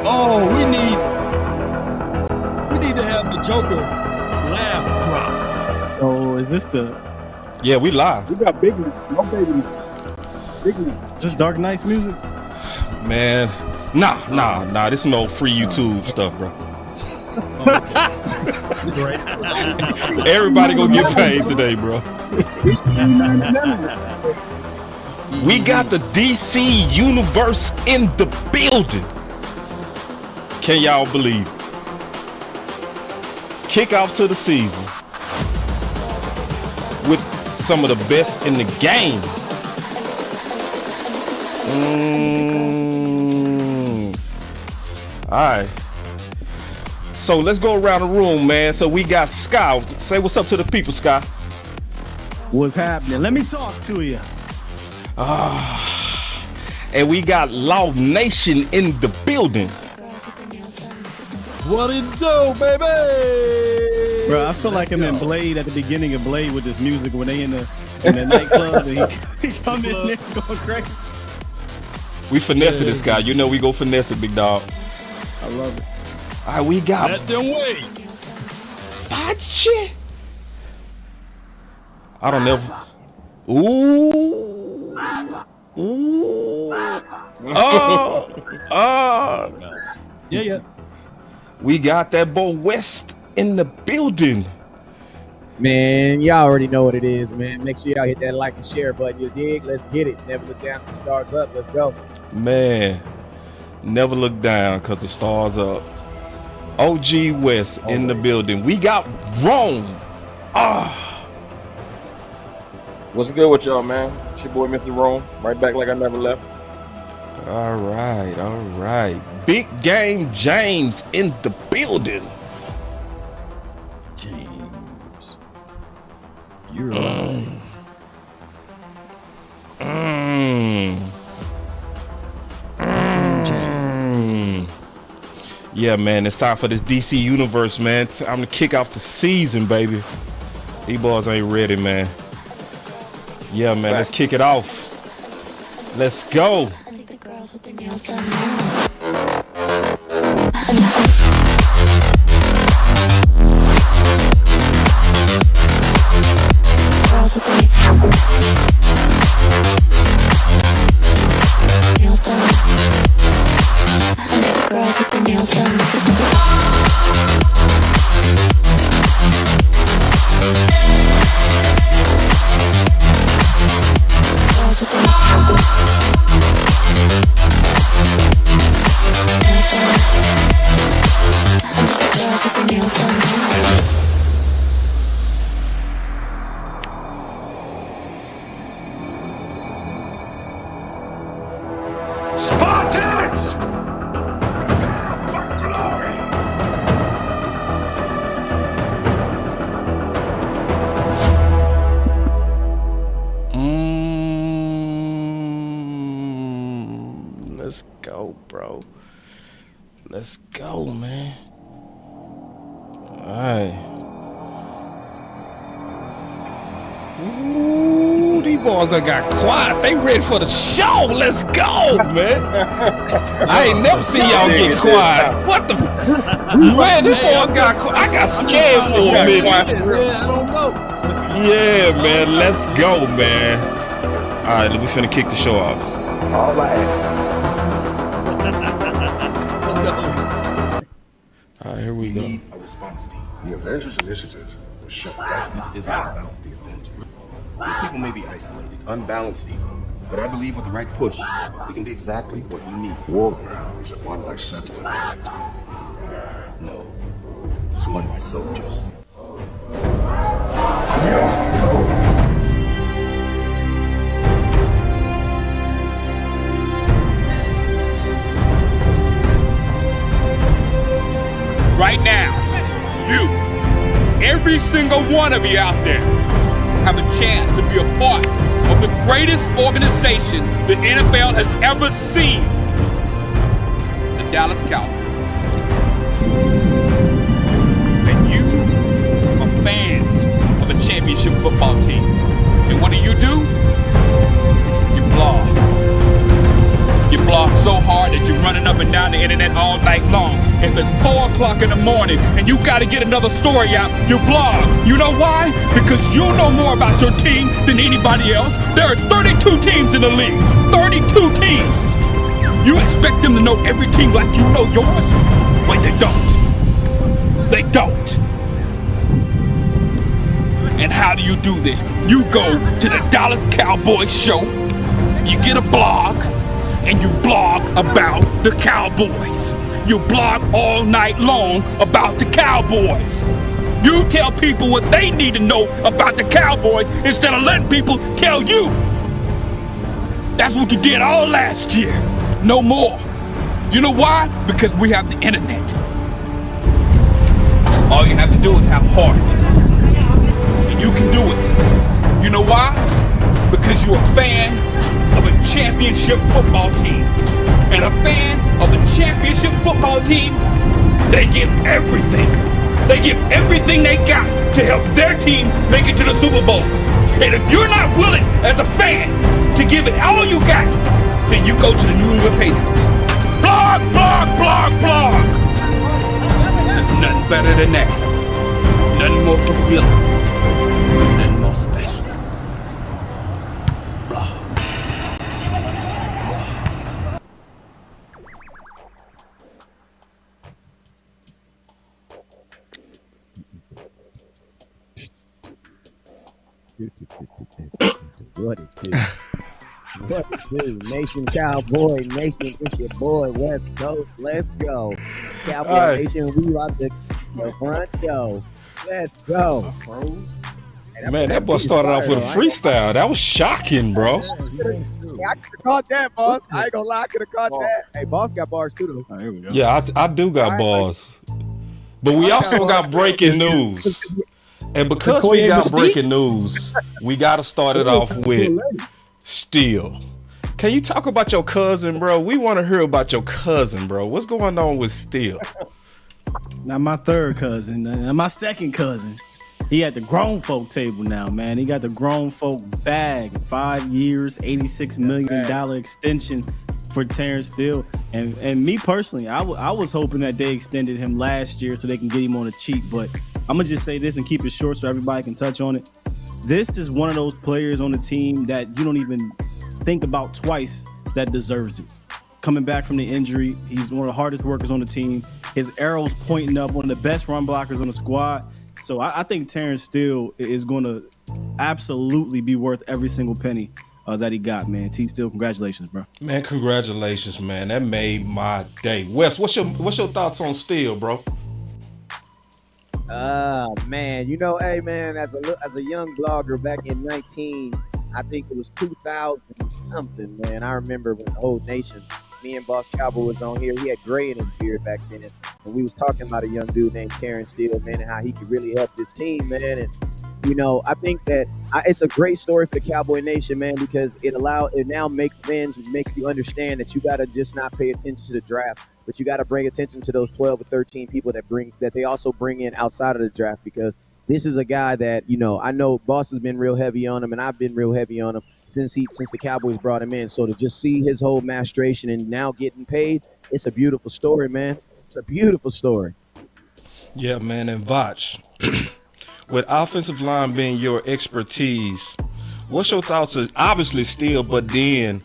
Oh, we need to have the Joker laugh drop. Oh, is this the? Yeah, we live. We got big ones. No baby. Big ones. Just Dark Knight's music? Man, nah. This is no free YouTube stuff, bro. Great. Everybody gonna get paid today, bro. We got the DC universe in the building. Can y'all believe it? Kickoff to the season with some of the best in the game. All right. So let's go around the room, man. So we got Sky. Say what's up to the people, Sky. What's happening? Let me talk to you. And we got Law Nation in the building. What it do, baby? Bro, I feel like I'm in Blade at the beginning of Blade with this music when they in the nightclub and he come in there going crazy. We finessing this guy. You know we go finesse it, big dog. I love it. All right, we got Let them wait. Pache. I don't know. Ooh. Yeah. We got that boy West in the building. Man, y'all already know what it is, man. Make sure y'all hit that like and share button. You dig? Let's get it. Never look down the stars up. Let's go. Man, never look down because the stars up. OG West in the building. We got Rome. What's good with y'all, man? It's your boy, Mr. Rome. Right back like I never left. All right. Big Game James in the building. James. You're alive. Yeah, man, it's time for this DC universe, man. I'm to kick off the season, baby. These boys ain't ready, man. Yeah, man, let's kick it off. Let's go. I think the girls with their nails done now. Girls with their nails done. I think the girls with their nails done. Girls with their nails done. Spartans! For glory! Let's go, bro. Let's go, man. All right. Ooh, these boys done got quiet. They ready for the show. Let's go, man. I ain't never seen y'all get quiet. What the? Man, these boys got quiet. I got scared for a minute. Yeah, I don't know. Yeah, man. Let's go, man. All right, we finna kick the show off. All right. All right, here we go. A response team. The Avengers Initiative was shut down. This isn't about the Avengers. These people may be isolated, unbalanced even, but I believe with the right push, we can do exactly what you need. War is won by sentiment. No, it's won by soldiers. Right now, you, every single one of you out there, have a chance to be a part of the greatest organization the NFL has ever seen, the Dallas Cowboys. And you are fans of a championship football team. And what do? You blog, You blog so hard that you're running up and down the internet all night long. If it's 4 o'clock in the morning and you got to get another story out, you blog. You know why? Because you know more about your team than anybody else. There's 32 teams in the league. 32 teams. You expect them to know every team like you know yours? Well, they don't. They don't. And how do you do this? You go to the Dallas Cowboys show, you get a blog, and you blog about the Cowboys. You blog all night long about the Cowboys. You tell people what they need to know about the Cowboys instead of letting people tell you. That's what you did all last year. No more. You know why? Because we have the internet. All you have to do is have heart. And you can do it. You know why? Because you're a fan of a championship football team. And a fan of a championship football team, they give everything. They give everything they got to help their team make it to the Super Bowl. And if you're not willing, as a fan, to give it all you got, then you go to the New England Patriots. Blog, blog, blog, blog. There's nothing better than that. Nothing more fulfilling. Nothing more special. Blog. What it do? What it do? Nation Cowboy Nation, it's your boy West Coast. Let's go. Cowboy Nation, we are the front go. Let's go. Man, that boy started off with a freestyle. That was shocking, bro. Yeah, I could have caught that, boss. I ain't gonna lie, I could have caught that. Hey, boss got bars too, though. Oh, here we go. Yeah, I do got bars. But we also got breaking news. And because we got breaking news, we got to start it off with Steel. Can you talk about your cousin, bro? We want to hear about your cousin, bro. What's going on with Steel? Not my third cousin, my second cousin. He at the grown folk table now, man. He got the grown folk bag. 5 years, $86 million extension for Terrence Steele. And me personally, I was hoping that they extended him last year so they can get him on the cheap. But I'm going to just say this and keep it short so everybody can touch on it. This is one of those players on the team that you don't even think about twice that deserves it. Coming back from the injury, he's one of the hardest workers on the team. His arrow's pointing up, one of the best run blockers on the squad. So I think Terrence Steele is going to absolutely be worth every single penny that he got, man. T Steele, congratulations, bro. Man, congratulations, man. That made my day. Wes, what's your thoughts on Steele, bro? Man, you know, hey, man, as a young blogger back in 19, I think it was 2000 something, man. I remember when Old Nation, me and Boss Cowboy was on here. He had gray in his beard back then, and we was talking about a young dude named Terrence Steele, man, and how he could really help this team, man. And you know, I think that it's a great story for the Cowboy Nation, man, because it now makes fans make you understand that you gotta just not pay attention to the draft, but you gotta bring attention to those 12 or 13 people that they also bring in outside of the draft, because this is a guy that, you know, I know Boss has been real heavy on him, and I've been real heavy on him since the Cowboys brought him in. So to just see his whole maturation and now getting paid, it's a beautiful story, man. It's a beautiful story. Yeah, man, and Voch, with offensive line being your expertise, what's your thoughts? Obviously Steele, but then,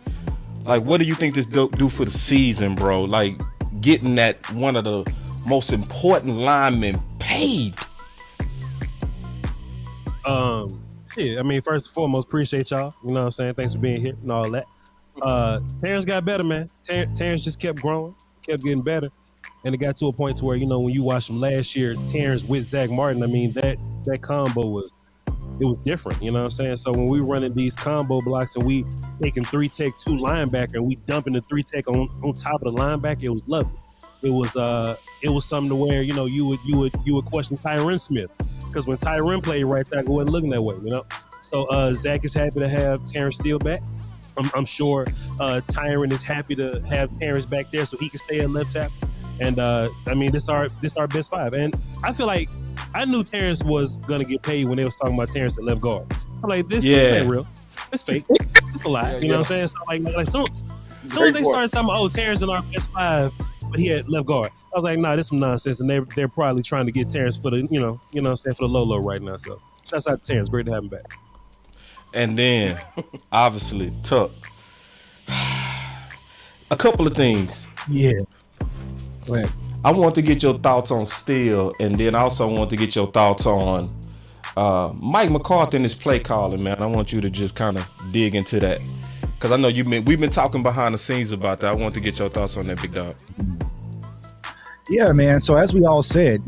like, what do you think this do for the season, bro? Like, getting that one of the most important linemen paid. Yeah, I mean, first and foremost, appreciate y'all. You know what I'm saying? Thanks for being here and all that. Terrence got better, man. Terrence just kept growing, kept getting better. And it got to a point to where, you know, when you watched him last year, Terrence with Zach Martin, I mean, that combo was different, you know what I'm saying? So when we running these combo blocks and we taking 3-tech 2 linebacker and we dumping the 3-tech on top of the linebacker, it was lovely. It was something to where, you know, you would question Tyron Smith, because when Tyron played right tackle, wasn't looking that way, you know? So Zach is happy to have Terrence Steele back. I'm sure Tyron is happy to have Terrence back there so he can stay at left tackle. And I mean, this our best five. And I feel like I knew Terrence was gonna get paid when they was talking about Terrence at left guard. I'm like, this ain't real. It's fake. It's a lie. You know what I'm saying? So like As soon as they started talking about, Terrence in our best 5, but he had left guard. I was like, nah, this is some nonsense, and they're probably trying to get Terrence for the, you know what I'm saying, for the low right now. So that's out to Terrence. Great to have him back. And then, obviously, Tuck. A couple of things. Yeah. Go ahead. I want to get your thoughts on Steele, and then I also want to get your thoughts on Mike McCarthy and his play calling, man. I want you to just kind of dig into that, because I know we've been talking behind the scenes about that. I want to get your thoughts on that, big dog. Yeah, man. So as we all said,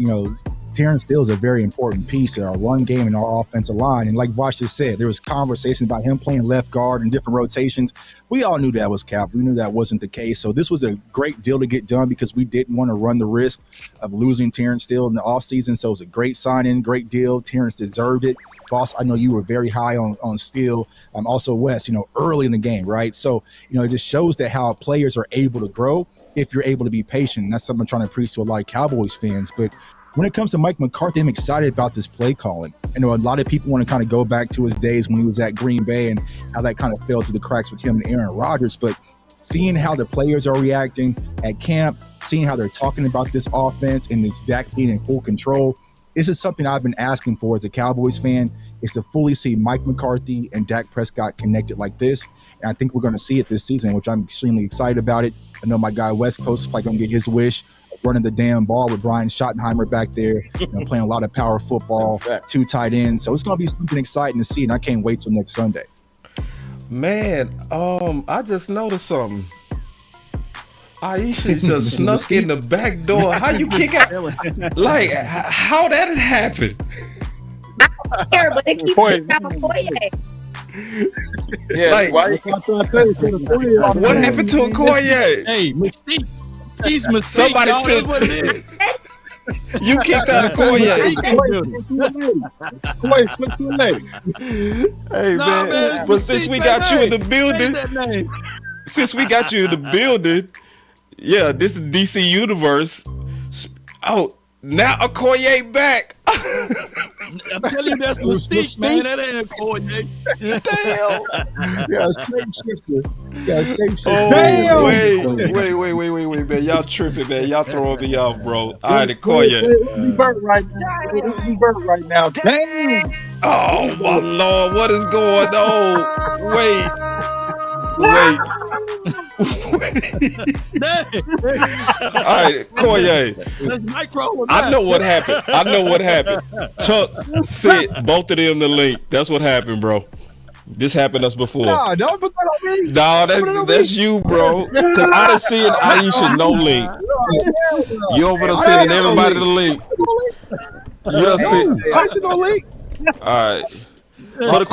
Terrence Steele is a very important piece in our run game and our offensive line. And like Voch just said, there was conversation about him playing left guard and different rotations. We all knew that was cap. We knew that wasn't the case. So this was a great deal to get done because we didn't want to run the risk of losing Terrence Steele in the offseason. So it was a great sign-in, great deal. Terrence deserved it. Boss, I know you were very high on Steele. Also Wes, early in the game, right? So, it just shows that how players are able to grow if you're able to be patient. And that's something I'm trying to preach to a lot of Cowboys fans. But when it comes to Mike McCarthy, I'm excited about this play calling. I know a lot of people want to kind of go back to his days when he was at Green Bay and how that kind of fell through the cracks with him and Aaron Rodgers. But seeing how the players are reacting at camp, seeing how they're talking about this offense and this Dak being in full control, this is something I've been asking for as a Cowboys fan, is to fully see Mike McCarthy and Dak Prescott connected like this. And I think we're going to see it this season, which I'm extremely excited about it. I know my guy West Coast is probably going to get his wish, running the damn ball with Brian Schottenheimer back there, playing a lot of power football, 2 tight ends. So it's going to be something exciting to see, and I can't wait till next Sunday. Man, I just noticed something. Aisha just snuck in the back door. How you kick out? Like, how that happened? Here, but they keep kicking out Akoye. Yeah, like, what happened to Akoye? Hey, Mystique. She's Mystique. Somebody said what it is. You kicked out Akoye. Hey, man, but since we got you in the building, yeah, this is DC Universe. Oh, now Akoye back. I'm telling you, that's Mystique, man. That ain't Akoye. Damn. Yeah, shapeshifter. Oh, wait, man. Y'all tripping, man. Y'all throwing me off, bro. All right, Akoye. We burnt right now. Damn. Oh, my Lord. What is going on? Wait. All right, Koye. I know what happened. Tuck sent both of them the link. That's what happened, bro. This happened to us before. Nah, don't put that on me. No, that's you, bro. Because I done seen Aisha no link. You over there sending everybody the link. You done sent. Aisha no link. All right. But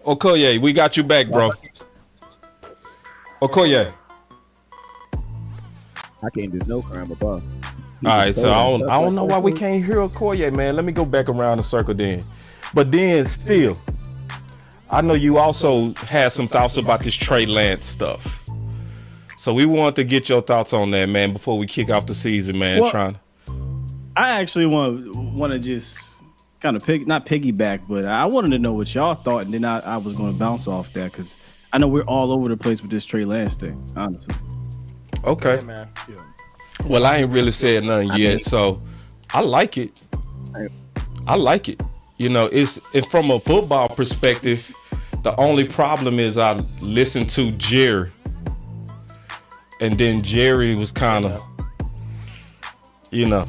Okoye, we got you back, bro. Okoye. I can't do no crime above. All right, so I don't know why we can't hear Okoye, man. Let me go back around the circle then. But then still, I know you also had some thoughts about this Trey Lance stuff. So we want to get your thoughts on that, man, before we kick off the season, man. Well, I actually want to just kind of not piggyback, but I wanted to know what y'all thought, and then I was going to bounce off that because I know we're all over the place with this Trey Lance thing, honestly. Okay. Yeah, man. Yeah. Well, I ain't really said nothing yet, so I like it. I like it. You know, it's from a football perspective, the only problem is I listened to Jerry, and then Jerry was kind of, you know,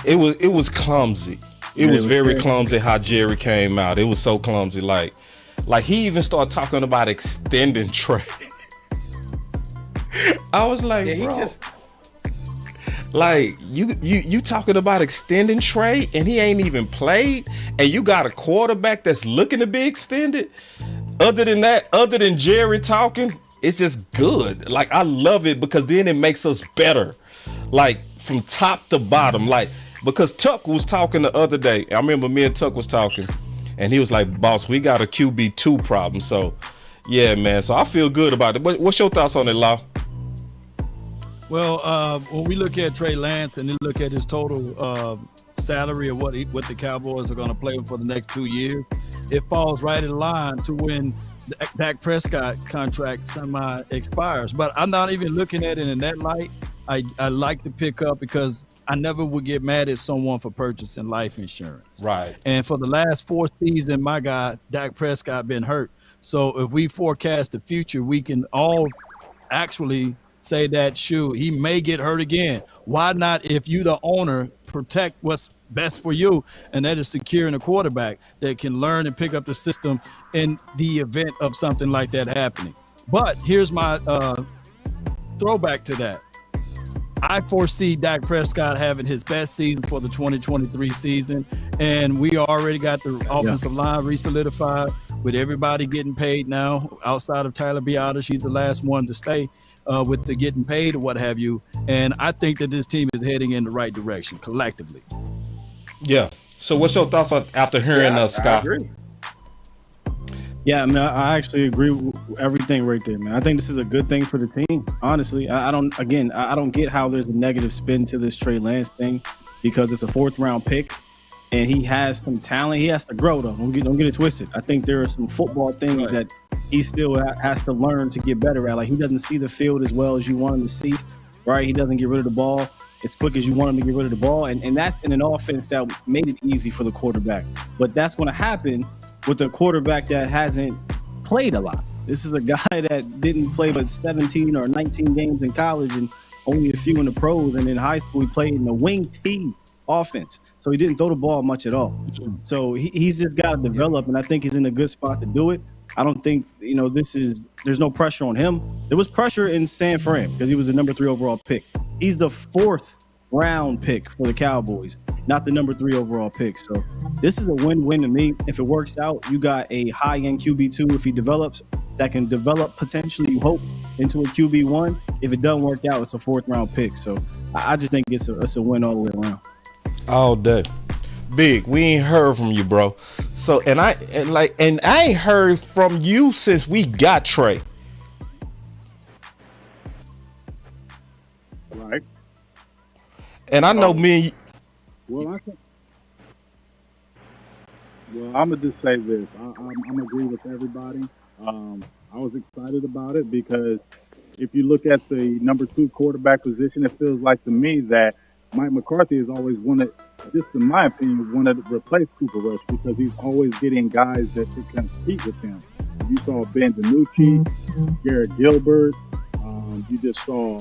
it was clumsy. It was very clumsy how Jerry came out. It was so clumsy. Like he even started talking about extending Trey. I was like, yeah, bro, like you talking about extending Trey and he ain't even played, and you got a quarterback that's looking to be extended. Other than Jerry talking, it's just good. Like, I love it because then it makes us better. Like, from top to bottom. Like, because Tuck was talking the other day. I remember me and Tuck was talking, and he was like, "Boss, we got a QB2 problem." So, yeah, man. So I feel good about it. What's your thoughts on it, Law? Well, when we look at Trey Lance and then look at his total salary of what the Cowboys are going to play for the next 2 years, it falls right in line to when Dak Prescott contract semi expires. But I'm not even looking at it in that light. I like the pickup because I never would get mad at someone for purchasing life insurance. Right. And for the last 4 seasons, my guy, Dak Prescott been hurt. So if we forecast the future, we can all actually say that, shoot, he may get hurt again. Why not, if you the owner, protect what's best for you, and that is securing a quarterback that can learn and pick up the system in the event of something like that happening. But here's my throwback to that. I foresee Dak Prescott having his best season for the 2023 season, and we already got the offensive line re-solidified with everybody getting paid now outside of Tyler Biadasz. She's the last one to stay with the getting paid or what have you. And I think that this team is heading in the right direction collectively. Yeah. So what's your thoughts after hearing Scott? I agree. Yeah, I mean, I actually agree with everything right there, man. I think this is a good thing for the team. Honestly, I don't get how there's a negative spin to this Trey Lance thing, because it's a 4th round pick and he has some talent. He has to grow, though. Don't get it twisted. I think there are some football things that he still has to learn to get better at. Like, he doesn't see the field as well as you want him to see, right? He doesn't get rid of the ball as quick as you want him to get rid of the ball. And that's in an offense that made it easy for the quarterback. But that's going to happen with a quarterback that hasn't played a lot. This is a guy that didn't play but 17 or 19 games in college and only a few in the pros. And in high school, he played in the wing T offense. So he didn't throw the ball much at all. So he's just got to develop, and I think he's in a good spot to do it. I don't think, there's no pressure on him. There was pressure in San Fran because he was the number 3 overall pick. He's the 4th round pick for the Cowboys, not the number 3 overall pick. So this is a win-win to me. If it works out, you got a high-end QB2 if he develops, that can develop potentially, you hope, into a QB1. If it doesn't work out, it's a 4th round pick. So I just think it's a win all the way around. All day. Big, we ain't heard from you, bro. So and I ain't heard from you since we got Trey. Right. And I know me and you. Well, I'm gonna just say this. I'm agree with everybody. I was excited about it because if you look at the number 2 quarterback position, it feels like to me that Mike McCarthy has always wanted, just in my opinion, wanted to replace Cooper Rush because he's always getting guys that could compete with him. You saw Ben DiNucci, Garrett Gilbert. You just saw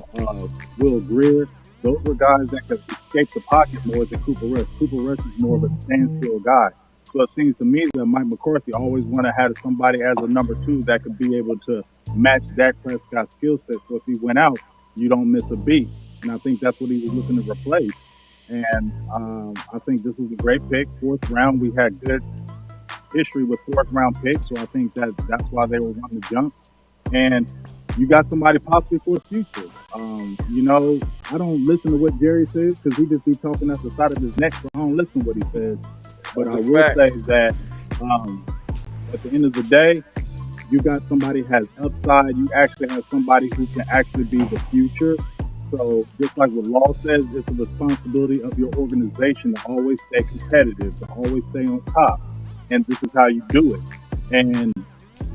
Will Greer. Those were guys that could escape the pocket more than Cooper Rush. Cooper Rush is more of a standstill guy. So it seems to me that Mike McCarthy always wanted to have somebody as a number 2 that could be able to match Dak Prescott's skill set. So if he went out, you don't miss a beat. And I think that's what he was looking to replace. And I think this was a great pick. 4th round, we had good history with 4th round picks. So I think that's why they were wanting to jump. And you got somebody possibly for the future. I don't listen to what Jerry says because he just be talking at the side of his neck. So I don't listen to what he says. But I will say that at the end of the day, you got somebody who has upside. You actually have somebody who can actually be the future. So just like what Law says, it's a responsibility of your organization to always stay competitive, to always stay on top. And this is how you do it. And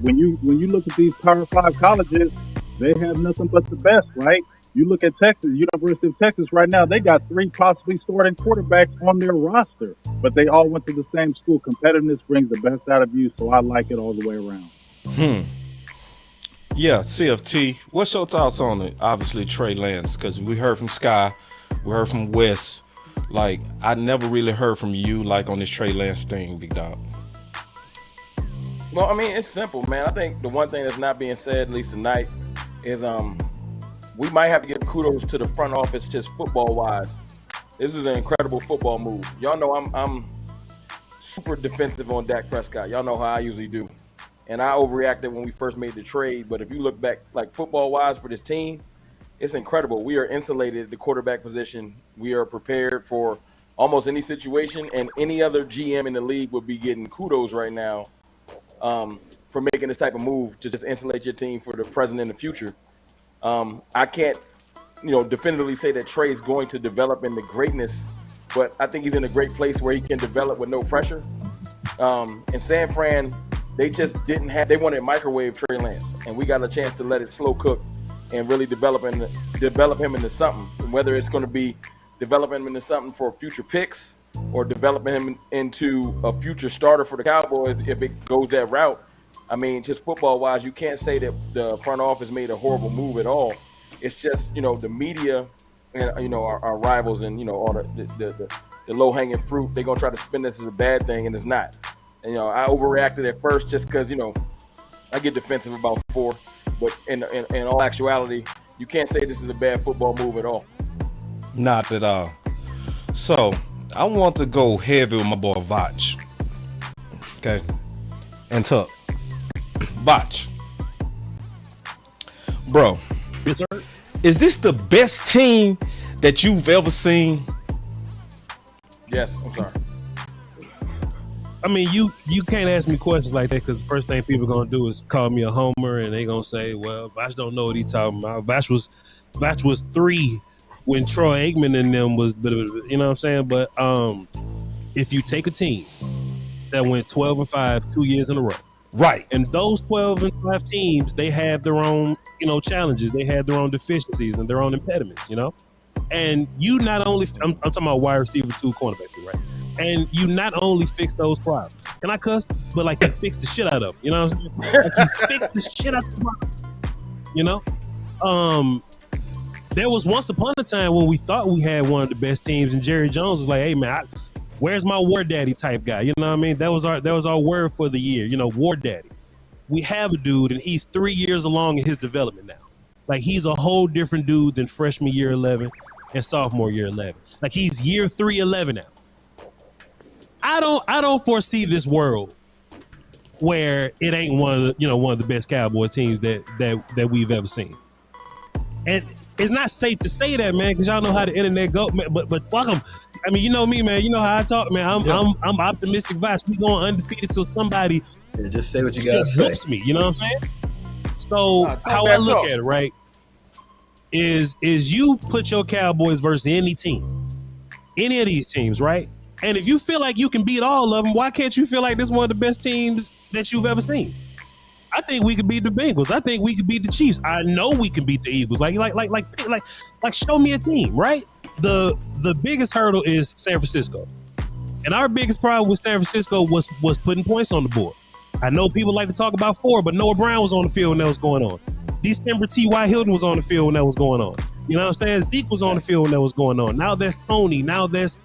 when you look at these Power 5 colleges, they have nothing but the best, right? You look at Texas, University of Texas right now, they got 3 possibly starting quarterbacks on their roster, but they all went to the same school. Competitiveness brings the best out of you, so I like it all the way around. Yeah, CFT, what's your thoughts on it? Obviously, Trey Lance, because we heard from Sky, we heard from Wes. Like, I never really heard from you, like, on this Trey Lance thing, big dog. Well, I mean, it's simple, man. I think the one thing that's not being said, at least tonight, is we might have to give kudos to the front office just football-wise. This is an incredible football move. Y'all know I'm super defensive on Dak Prescott. Y'all know how I usually do. And I overreacted when we first made the trade. But if you look back, like football-wise for this team, it's incredible. We are insulated at the quarterback position. We are prepared for almost any situation. And any other GM in the league would be getting kudos right now for making this type of move to just insulate your team for the present and the future. I can't, definitively say that Trey's going to develop into greatness, but I think he's in a great place where he can develop with no pressure. In San Fran, they just didn't have. They wanted microwave Trey Lance, and we got a chance to let it slow cook and really develop him into something. Whether it's going to be developing him into something for future picks or developing him into a future starter for the Cowboys if it goes that route. I mean, just football-wise, you can't say that the front office made a horrible move at all. It's just, the media and, our rivals and, all the low-hanging fruit, they're going to try to spin this as a bad thing, and it's not. And, I overreacted at first just because, I get defensive about 4. But in all actuality, you can't say this is a bad football move at all. Not at all. So, I want to go heavy with my boy Voch. Okay? And Tuck. Voch. Bro. Yes, sir. Is this the best team that you've ever seen? Yes, I'm sorry. I mean, you can't ask me questions like that because the first thing people are gonna do is call me a homer, and they gonna say, "Well, Voch don't know what he talking about." Voch was 3 when Troy Aikman and them was, you know what I'm saying? But if you take a team that went 12-5 2 years in a row, right, and those 12-5 teams, they have their own, challenges, they have their own deficiencies and their own impediments, and you not only, I'm talking about wide receiver 2 cornerback, right? And you not only fix those problems. Can I cuss? But like you fix the shit out of them. You know what I'm saying? Like you fix the shit out of them. There was once upon a time when we thought we had one of the best teams, and Jerry Jones was like, "Hey man, where's my war daddy type guy?" You know what I mean? That was our word for the year. War daddy. We have a dude, and he's 3 years along in his development now. Like he's a whole different dude than freshman year 11 and sophomore year 11. Like he's year 3-11 now. I don't foresee this world where it ain't one of the best Cowboy teams that we've ever seen. And it's not safe to say that, man, because y'all know how the internet go, man, but fuck them. I mean, you know me, man. You know how I talk, man. I'm optimistic vibes. We going undefeated till somebody just say what you gotta say. Whoops me, you know what I'm saying? So how I look at it, right, is you put your Cowboys versus any team, any of these teams, right? And if you feel like you can beat all of them, why can't you feel like this is one of the best teams that you've ever seen? I think we could beat the Bengals. I think we could beat the Chiefs. I know we can beat the Eagles. Like, show me a team, right? The biggest hurdle is San Francisco, and our biggest problem with San Francisco was putting points on the board. I know people like to talk about 4, but Noah Brown was on the field when that was going on. December T.Y. Hilton was on the field when that was going on. You know what I'm saying? Zeke was on the field when that was going on. Now that's Tony. Now that's,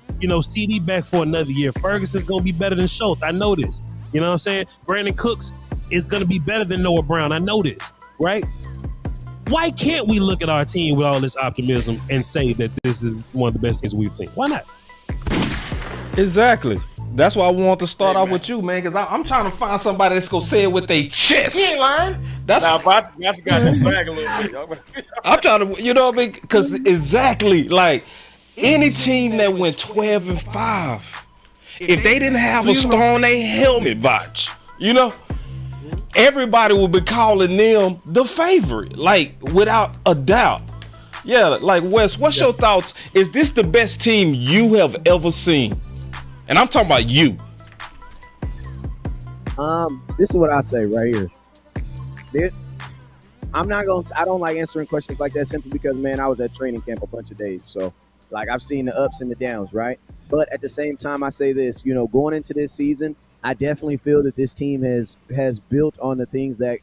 CD back for another year. Ferguson's going to be better than Schultz. I know this. You know what I'm saying? Brandon Cooks is going to be better than Noah Brown. I know this, right? Why can't we look at our team with all this optimism and say that this is one of the best things we've seen? Why not? Exactly. That's why I want to start off with you, man, because I'm trying to find somebody that's going to say it with their chest. He ain't lying. That's got his bag a little bit. I'm trying to, you know what I mean? Because exactly, like, any team that went 12-5, if they didn't have a star on their helmet, Voch, everybody would be calling them the favorite, like, without a doubt. Yeah, like, Wes, what's your thoughts? Is this the best team you have ever seen? And I'm talking about you. This is what I say right here. I don't like answering questions like that simply because, man, I was at training camp a bunch of days. So, like, I've seen the ups and the downs, right? But at the same time, I say this, going into this season, I definitely feel that this team has built on the things that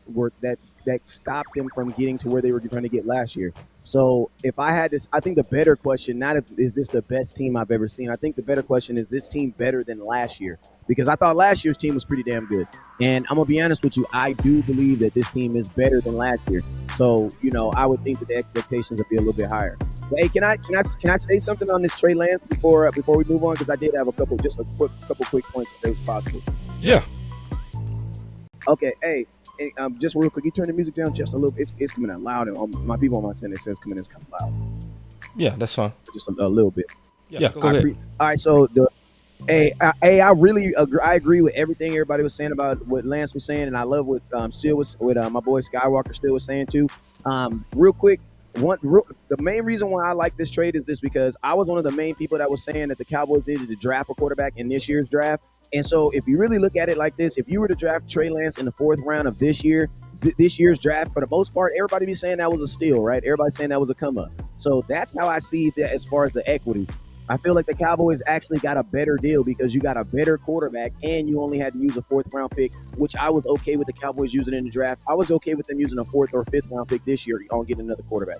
stopped them from getting to where they were trying to get last year. So if I had this, I think the better question, is this the best team I've ever seen? I think the better question is this team better than last year? Because I thought last year's team was pretty damn good. And I'm going to be honest with you, I do believe that this team is better than last year. So, I would think that the expectations would be a little bit higher. But, hey, can I say something on this Trey Lance before we move on? Because I did have a couple quick points if it was possible. Yeah. Okay, hey, just real quick, you turn the music down just a little bit. It's coming out loud, and my people on my center says coming in kind of loud. Yeah, that's fine. Just a little bit. Yeah, go ahead. All right, so I really agree with everything everybody was saying about what Lance was saying, and I love what my boy Skywalker still was saying too. Real quick, the main reason why I like this trade is this because I was one of the main people that was saying that the Cowboys needed to draft a quarterback in this year's draft. And so if you really look at it like this, if you were to draft Trey Lance in the 4th round of this year's draft, for the most part, everybody be saying that was a steal, right? Everybody saying that was a come up. So that's how I see that as far as the equity. I feel like the Cowboys actually got a better deal because you got a better quarterback and you only had to use a 4th round pick, which I was okay with the Cowboys using in the draft. I was okay with them using a 4th or 5th round pick this year on getting another quarterback.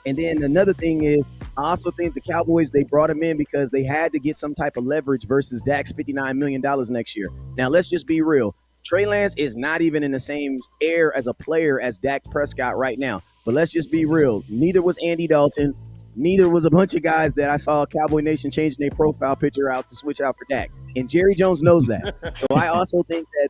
And then another thing is, I also think the Cowboys, they brought him in because they had to get some type of leverage versus Dak's $59 million next year. Now, let's just be real. Trey Lance is not even in the same air as a player as Dak Prescott right now. But let's just be real. Neither was Andy Dalton. Neither was a bunch of guys that I saw Cowboy Nation changing their profile picture out to switch out for Dak. And Jerry Jones knows that. So I also think that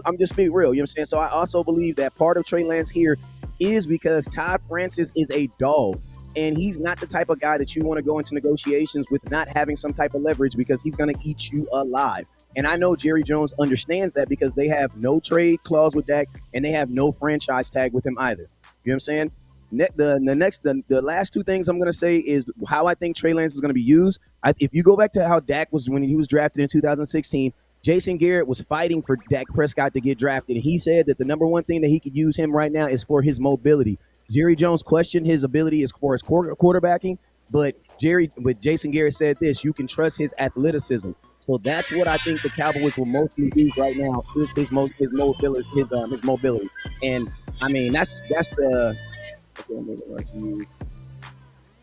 I'm just being real. You know what I'm saying? So I also believe that part of Trey Lance here is because Todd Francis is a dog. And he's not the type of guy that you want to go into negotiations with not having some type of leverage because he's going to eat you alive. And I know Jerry Jones understands that because they have no trade clause with Dak and they have no franchise tag with him either. You know what I'm saying? The last two things I'm going to say is how I think Trey Lance is going to be used. If you go back to how Dak was when he was drafted in 2016, Jason Garrett was fighting for Dak Prescott to get drafted. And he said that the number one thing that he could use him right now is for his mobility. Jerry Jones questioned his ability as far as quarterbacking, but Jason Garrett said this: you can trust his athleticism. So that's what I think the Cowboys will mostly use right now is his mobility. And I mean that's the.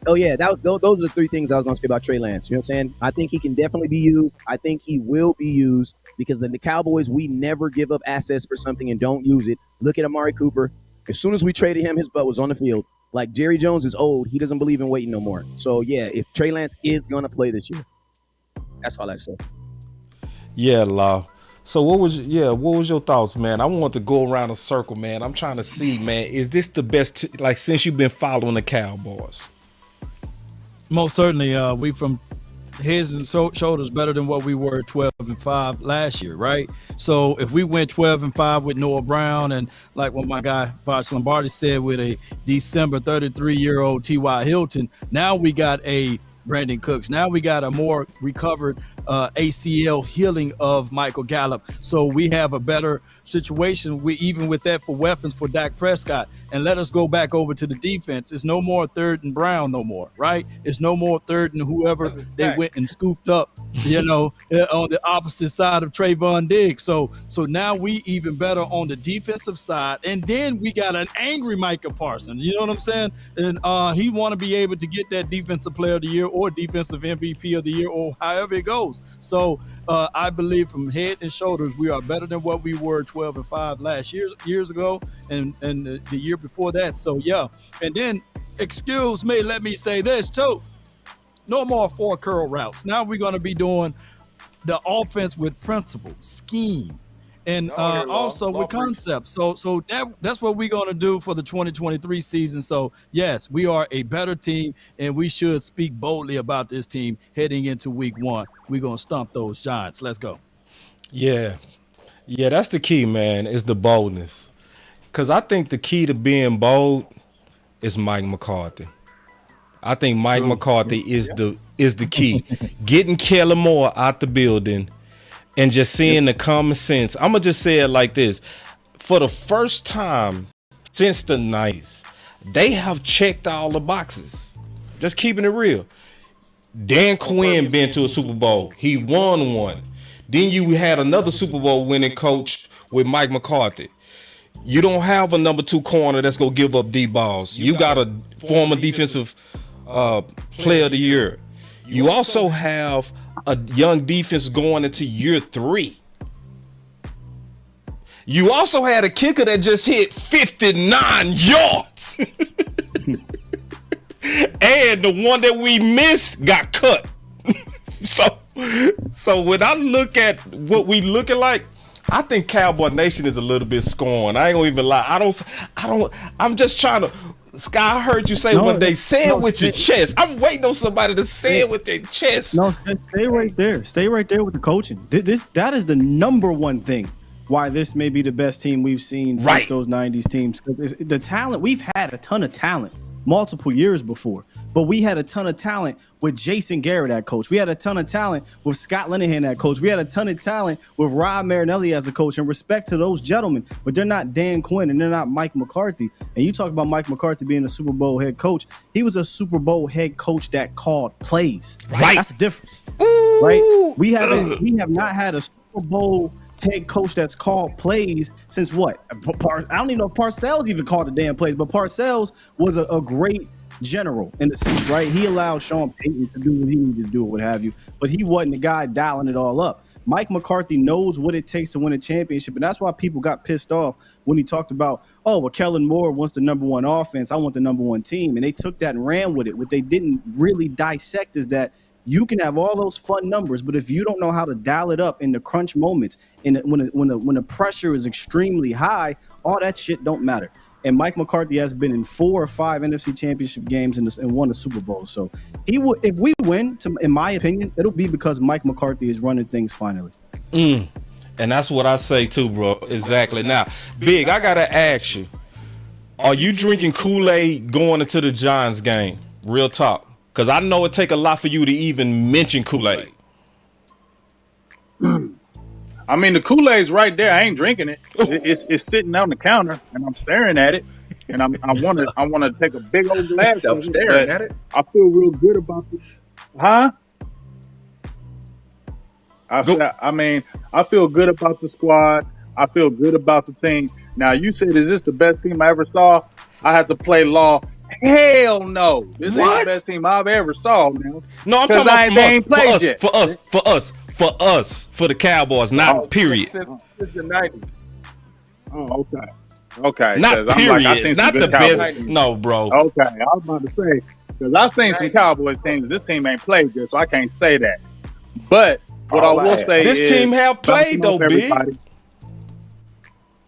Oh yeah, those are the three things I was going to say about Trey Lance. You know what I'm saying? I think he can definitely be used. I think he will be used because the Cowboys, we never give up assets for something and don't use it. Look at Amari Cooper. As soon as we traded him, his butt was on the field. Like Jerry Jones is old. He doesn't believe in waiting no more. So yeah, if Trey Lance is going to play this year, that's all I say. Yeah, Law. So what was your thoughts, man? I want to go around a circle, man. I'm trying to see, man, is this the best, since you've been following the Cowboys? Most certainly, we from heads and shoulders better than what we were 12-5 last year, right? So if we went 12-5 with Noah Brown and like what my guy Voch Lombardi said with a December 33-year-old T.Y. Hilton, now we got a Brandon Cooks. Now we got a more recovered ACL healing of Michael Gallup. So we have a better situation even with that for weapons for Dak Prescott. And let us go back over to the defense. It's no more 3rd and Brown no more, right? It's no more 3rd and whoever they went and scooped up, on the opposite side of Trayvon Diggs. So now we even better on the defensive side. And then we got an angry Micah Parsons. You know what I'm saying? And he want to be able to get that defensive player of the year or defensive MVP of the year or however it goes. So I believe from head and shoulders, we are better than what we were 12-5 last years ago and the year before that. So, yeah. And then, excuse me, let me say this, too. No more 4 curl routes. Now we're going to be doing the offense with principle, scheme, and also with concepts. So that's what we're going to do for the 2023 season. So, yes, we are a better team, and we should speak boldly about this team heading into week 1. We're going to stomp those Giants. Let's go. Yeah, that's the key, man, is the boldness. Because I think the key to being bold is Mike McCarthy. I think Mike McCarthy is the key. Getting Kellen Moore out the building and just seeing the common sense. I'm going to just say it like this. For the first time since the 90s, they have checked all the boxes. Just keeping it real. Dan Quinn been to a Super Bowl. He won one. Then you had another Super Bowl winning coach with Mike McCarthy. You don't have a number 2 corner that's going to give up deep balls. You got a former defensive player of the year. You also have a young defense going into year 3. You also had a kicker that just hit 59 yards. And the one that we missed got cut. So when I look at what we looking like, I think Cowboy Nation is a little bit scorned. I ain't gonna even lie. I'm just trying to. Sky, I heard you say one day, say it with your chest. I'm waiting on somebody to say it with their chest. No, stay right there. Stay right there with the coaching. That is the number one thing why this may be the best team we've seen since those 90s teams. The talent, we've had a ton of talent. multiple years before. But we had a ton of talent with Jason Garrett at coach. We had a ton of talent with Scott Linehan at coach. We had a ton of talent with Rob Marinelli as a coach. And respect to those gentlemen, but they're not Dan Quinn and they're not Mike McCarthy. And you talk about Mike McCarthy being a Super Bowl head coach. He was a Super Bowl head coach that called plays. Right. That's the difference. Right? We have not had a Super Bowl head coach that's called plays since what? I don't even know if Parcells even called the damn plays, but Parcells was a great general in the sense, right? He allowed Sean Payton to do what he needed to do or what have you, but he wasn't the guy dialing it all up. Mike McCarthy knows what it takes to win a championship, and that's why people got pissed off when he talked about, oh, well, Kellen Moore wants the number one offense. I want the number one team. And they took that and ran with it. What they didn't really dissect is that you can have all those fun numbers, but if you don't know how to dial it up in the crunch moments, when the pressure is extremely high, all that shit don't matter. And Mike McCarthy has been in 4 or 5 NFC Championship games and won a Super Bowl. So he would, if we win, in my opinion, it'll be because Mike McCarthy is running things finally. And that's what I say too, bro. Exactly. Now, Big, I gotta ask you: are you drinking Kool-Aid going into the Giants game? Real talk. Because I know it take a lot for you to even mention Kool-Aid. I mean, the Kool-Aid's right there. I ain't drinking it. It's sitting on the counter, and I'm staring at it. And I want to take a big old glass of it. Staring at it. I feel real good about it. Huh? I feel good about the squad. I feel good about the team. Now, you said, is this the best team I ever saw? I had to play law. Hell no. This ain't the best team I've ever saw, man. No, I'm talking about for us, for the Cowboys, not period. Since the 90s. Oh, okay. Okay. Not period. Not the best. No, bro. Okay. I was about to say, because I've seen some Cowboys teams. This team ain't played good, so I can't say that. But what I will say is this team have played though, Big.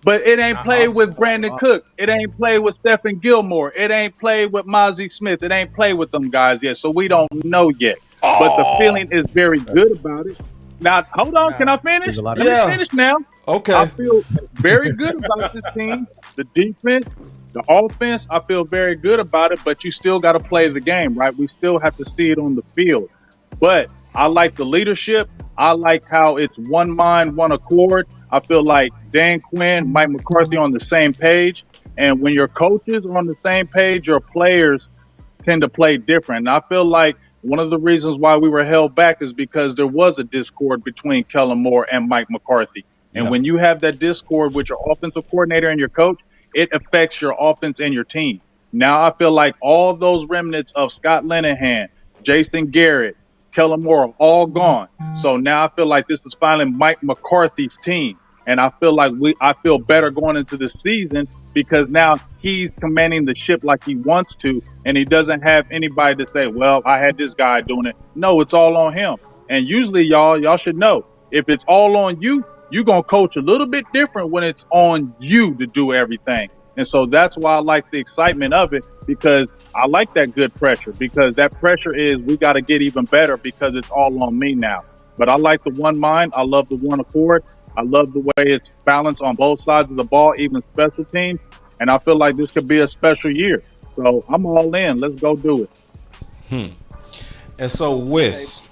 But it ain't played with Brandon Cook. It ain't played with Stephen Gilmore. It ain't played with Mozzie Smith. It ain't played with them guys yet, so we don't know yet. But the feeling is very good about it. Now, hold on. Can I finish? Let me finish now. Okay. I feel very good about this team. The defense, the offense, I feel very good about it, but you still got to play the game, right? We still have to see it on the field. But I like the leadership. I like how it's one mind, one accord. I feel like Dan Quinn, Mike McCarthy on the same page. And when your coaches are on the same page, your players tend to play different. And I feel like one of the reasons why we were held back is because there was a discord between Kellen Moore and Mike McCarthy. And when you have that discord with your offensive coordinator and your coach, it affects your offense and your team. Now I feel like all those remnants of Scott Linehan, Jason Garrett, Kellen Moore are all gone. So now I feel like this is finally Mike McCarthy's team. And I feel like I feel better going into the season because now he's commanding the ship like he wants to. And he doesn't have anybody to say, well, I had this guy doing it. No, it's all on him. And usually, y'all should know, if it's all on you, you're going to coach a little bit different when it's on you to do everything. And so that's why I like the excitement of it, because I like that good pressure, because that pressure is we got to get even better because it's all on me now. But I like the one mind. I love the one accord. I love the way it's balanced on both sides of the ball, even special teams. And I feel like this could be a special year. So I'm all in. Let's go do it. And so, Wes,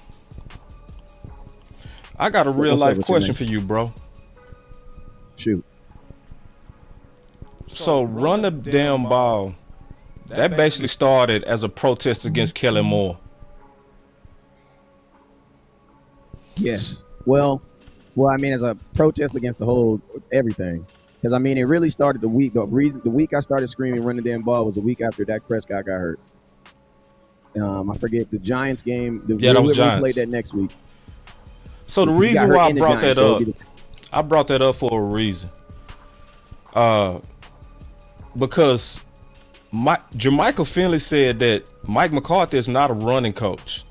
I got a real life question for you, bro. Shoot. So run the damn ball. That basically started as a protest against Kellen Moore. Yes. Well, I mean, as a protest against the whole everything. Because, I mean, it really started the week I started screaming run the damn ball was the week after Dak Prescott got hurt. I forget the Giants game. That was Giants. Played that next week. So the reason why I brought that up, I brought that up for a reason. Because Jermichael Finley said that Mike McCarthy is not a running coach.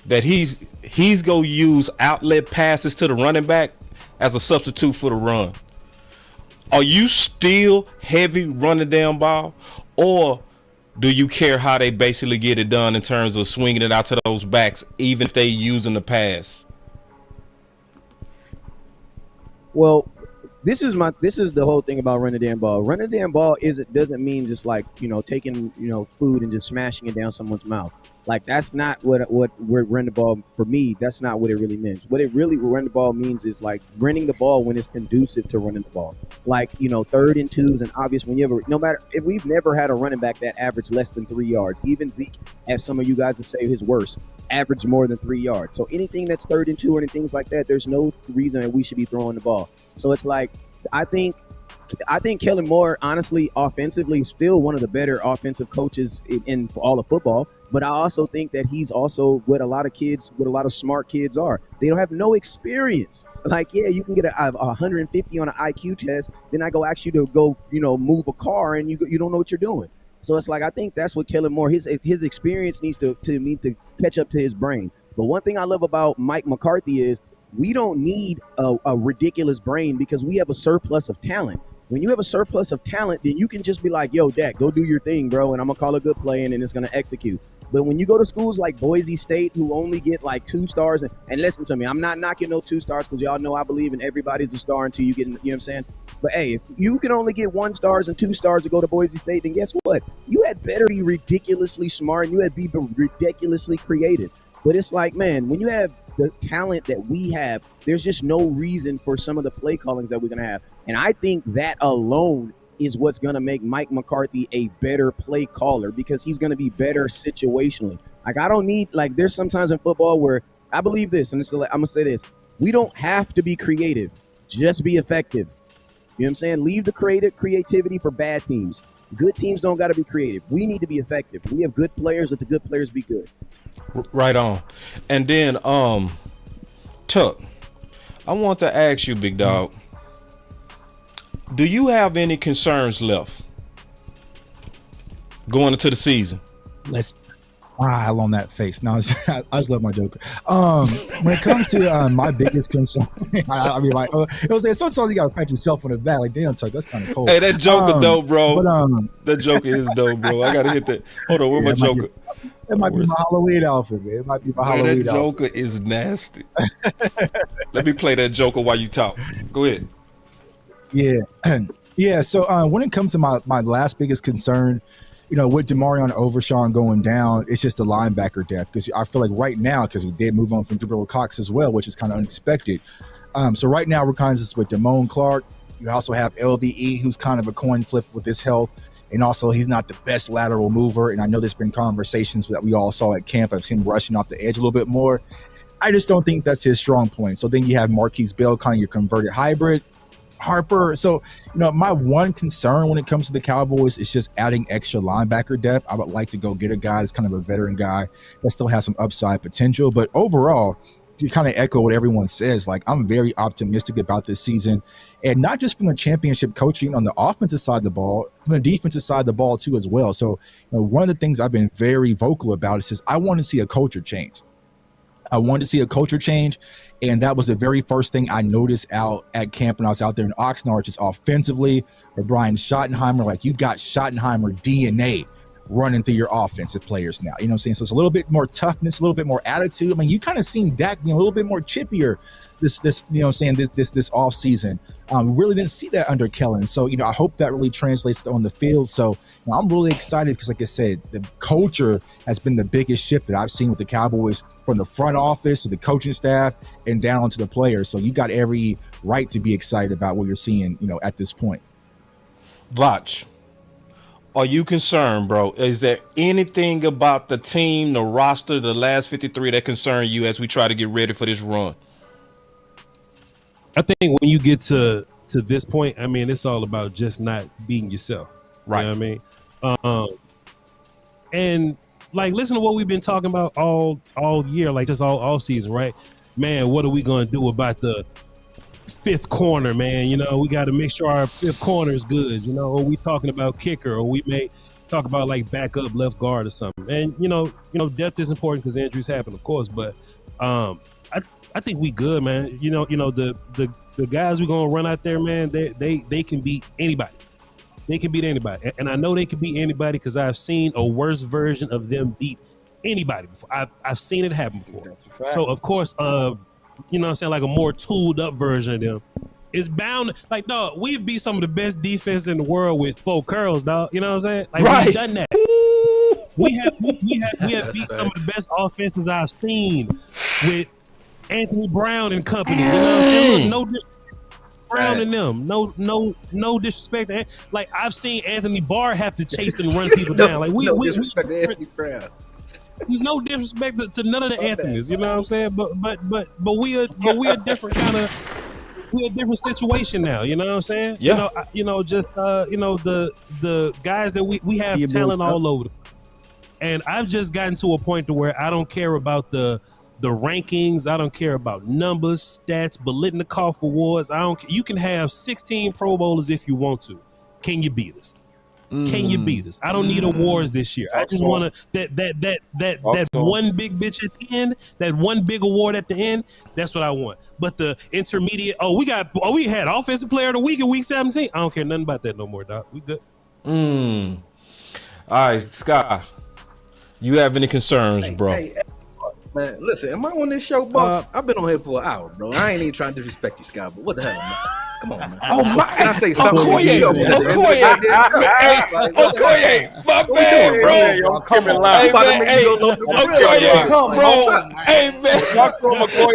That he's gonna use outlet passes to the running back as a substitute for the run. Are you still heavy running down ball, or do you care how they basically get it done in terms of swinging it out to those backs, even if they using the pass? Well, this is the whole thing about running the damn ball. Running the damn ball doesn't mean just like, taking, food and just smashing it down someone's mouth. Like, that's not what run the ball for me. That's not what it really means. What run the ball means is like running the ball when it's conducive to running the ball. Like, 3rd and 2s and obvious when you ever, no matter if we've never had a running back that averaged less than 3 yards. Even Zeke, as some of you guys would say his worst, averaged more than 3 yards. So anything that's 3rd and 2 or anything like that, there's no reason that we should be throwing the ball. So it's like, I think Kellen Moore, honestly, offensively, is still one of the better offensive coaches in all of football. But I also think that he's also what a lot of smart kids are. They don't have no experience. Like, yeah, you can get a 150 on an IQ test, then I go ask you to go, move a car, and you don't know what you're doing. So it's like, I think that's what Kellen Moore, his experience needs to catch up to his brain. But one thing I love about Mike McCarthy is we don't need a ridiculous brain because we have a surplus of talent. When you have a surplus of talent, then you can just be like, yo, Dak, go do your thing, bro, and I'm going to call a good play, and then it's going to execute. But when you go to schools like Boise State, who only get like 2 stars, and listen to me, I'm not knocking no 2 stars because y'all know I believe in everybody's a star until you get, you know what I'm saying? But, hey, if you can only get 1 stars and 2 stars to go to Boise State, then guess what? You had better be ridiculously smart, and you had be ridiculously creative. But it's like, man, when you have the talent that we have, there's just no reason for some of the play callings that we're going to have. And I think that alone is what's going to make Mike McCarthy a better play caller because he's going to be better situationally. Like, I don't need, like, there's sometimes in football where I believe this, and I'm going to say this. We don't have to be creative. Just be effective. You know what I'm saying? Leave the creativity for bad teams. Good teams don't got to be creative. We need to be effective. We have good players. Let the good players be good. Right on. And then, Tuck, I want to ask you, big dog, do you have any concerns left going into the season? Let's smile on that face. No, I just love my Joker. When it comes to my biggest concern, I mean, like, it was like sometimes you gotta pat yourself on the back. Like, damn, Tuck, that's kind of cold. Hey, that Joker dope, bro. But, that Joker is dope, bro. I gotta hit that. Hold on, where my Joker? It might be my Halloween outfit, man. It might be my Halloween outfit. That Joker is nasty. Let me play that Joker while you talk. Go ahead. Yeah. Yeah. So when it comes to my last biggest concern, with Demarion Overshawn going down, it's just the linebacker depth. Because I feel like right now, because we did move on from Jabril Cox as well, which is kind of unexpected. So right now we're kind of just with Damone Clark. You also have LVE, who's kind of a coin flip with his health. And also, he's not the best lateral mover. And I know there's been conversations that we all saw at camp of him rushing off the edge a little bit more. I just don't think that's his strong point. So then you have Marquise Bell, kind of your converted hybrid. Harper. So, my one concern when it comes to the Cowboys is just adding extra linebacker depth. I would like to go get a guy that's kind of a veteran guy that still has some upside potential. But overall, you kind of echo what everyone says. Like, I'm very optimistic about this season, and not just from the championship coaching on the offensive side of the ball, from the defensive side of the ball too as well. So, one of the things I've been very vocal about is I want to see a culture change. I wanted to see a culture change, and that was the very first thing I noticed out at camp when I was out there in Oxnard, just offensively, for Brian Schottenheimer. Like, you got Schottenheimer DNA running through your offensive players now. You know what I'm saying? So it's a little bit more toughness, a little bit more attitude. I mean, you kind of seen Dak being a little bit more chippier this you know what I'm saying, this off season. We really didn't see that under Kellen. So, I hope that really translates on the field. So, I'm really excited because, like I said, the culture has been the biggest shift that I've seen with the Cowboys, from the front office to the coaching staff and down onto the players. So you got every right to be excited about what you're seeing, at this point. Voch, are you concerned, bro? Is there anything about the team, the roster, the last 53 that concern you as we try to get ready for this run? I think when you get to this point, I mean, it's all about just not being yourself. Right. You know what I mean? And like, listen to what we've been talking about all year, like just all season, right? Man, what are we going to do about the 5th corner, man? We got to make sure our 5th corner is good, or we talking about kicker, or we may talk about like backup left guard or something. And, depth is important because injuries happen, of course, but I think we good, man. The guys we're gonna run out there, man, they can beat anybody. They can beat anybody, and I know they can beat anybody because I've seen a worse version of them beat anybody before. I've seen it happen before. So of course, you know what I'm saying, like a more tooled up version of them it's bound. Like, dog, we've beat some of the best defense in the world with 4 curls, dog. You know what I'm saying? Like, Right. we've done that. We have beat some of the best offenses I've seen with Anthony Brown and company. You know what I'm saying? Look, no disrespect to Brown and them. No disrespect. Like, I've seen Anthony Barr have to chase and run people down. Like, we disrespect to Anthony Brown. No disrespect to none of the Anthonys. You know what I'm saying? But we a different kind of. We're a different situation now, you know what I'm saying? Yeah. The guys that we have talent all over. And I've just gotten to a point to where I don't care about the rankings. I don't care about numbers, stats, Biletnikoff awards. You can have 16 Pro Bowlers if you want to. Can you beat us? Can you beat us? I don't need awards this year. I just want to that one big bitch at the end, that one big award at the end. That's what I want. But the intermediate, we had offensive player of the week in week 17. I don't care nothing about that no more, dog. We good. All right, Sky. You have any concerns, bro? Hey, man, listen, am I on this show, boss? I've been on here for an hour, bro. I ain't even trying to disrespect you, Sky, but what the hell, man? Come on, man. Oh my! Can I say something? Okoye, my bad, bro. Hey, man.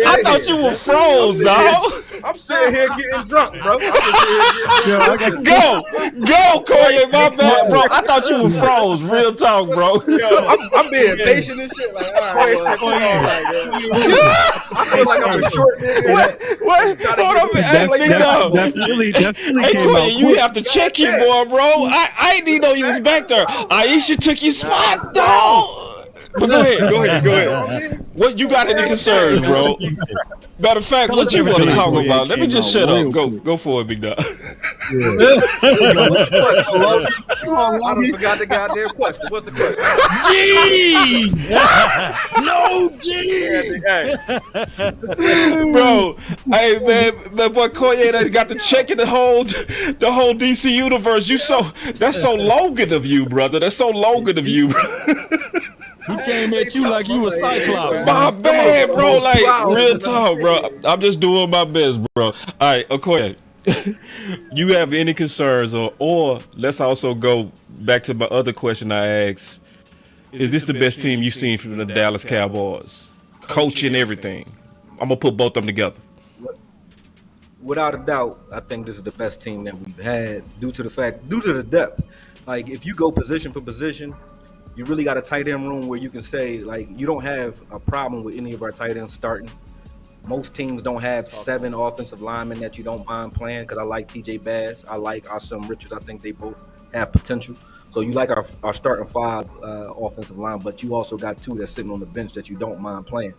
I thought you were froze, dog. I'm sitting here getting drunk, bro. Go, Koye, my bad, bro. I thought you were froze. Real talk, bro. I'm being patient and shit. Like, all right, I feel like I'm a short nigga. What? Hold on, man. Hey, Koye, you have to check your boy, bro. I didn't even know you was back there. Aisha took your spot, dog. But go ahead. What you got any concerns, bro? Matter of fact, what you want to talk about? Let me just shut up. Go for it, big dog. I forgot the goddamn question. What's the question? G! No G! Bro, hey man, boy Koye that got to check in the whole DC universe. That's so Logan of you, brother. That's so Logan of you, bro. He came at you like you were Cyclops. My bad, bro. Like, real talk, bro. I'm just doing my best, bro. All right, Akoye, you have any concerns, or let's also go back to my other question I asked. Is this the best team you've seen from the Dallas Cowboys? Coach and everything. I'm going to put both of them together. Without a doubt, I think this is the best team that we've had due to the depth. Like, if you go position for position, you really got a tight end room where you can say, like, you don't have a problem with any of our tight ends starting. Most teams don't have 7 offensive linemen that you don't mind playing, because I like TJ Bass. I like Asim Richards. I think they both have potential. So you like our starting 5 offensive line, but you also got 2 that's sitting on the bench that you don't mind playing.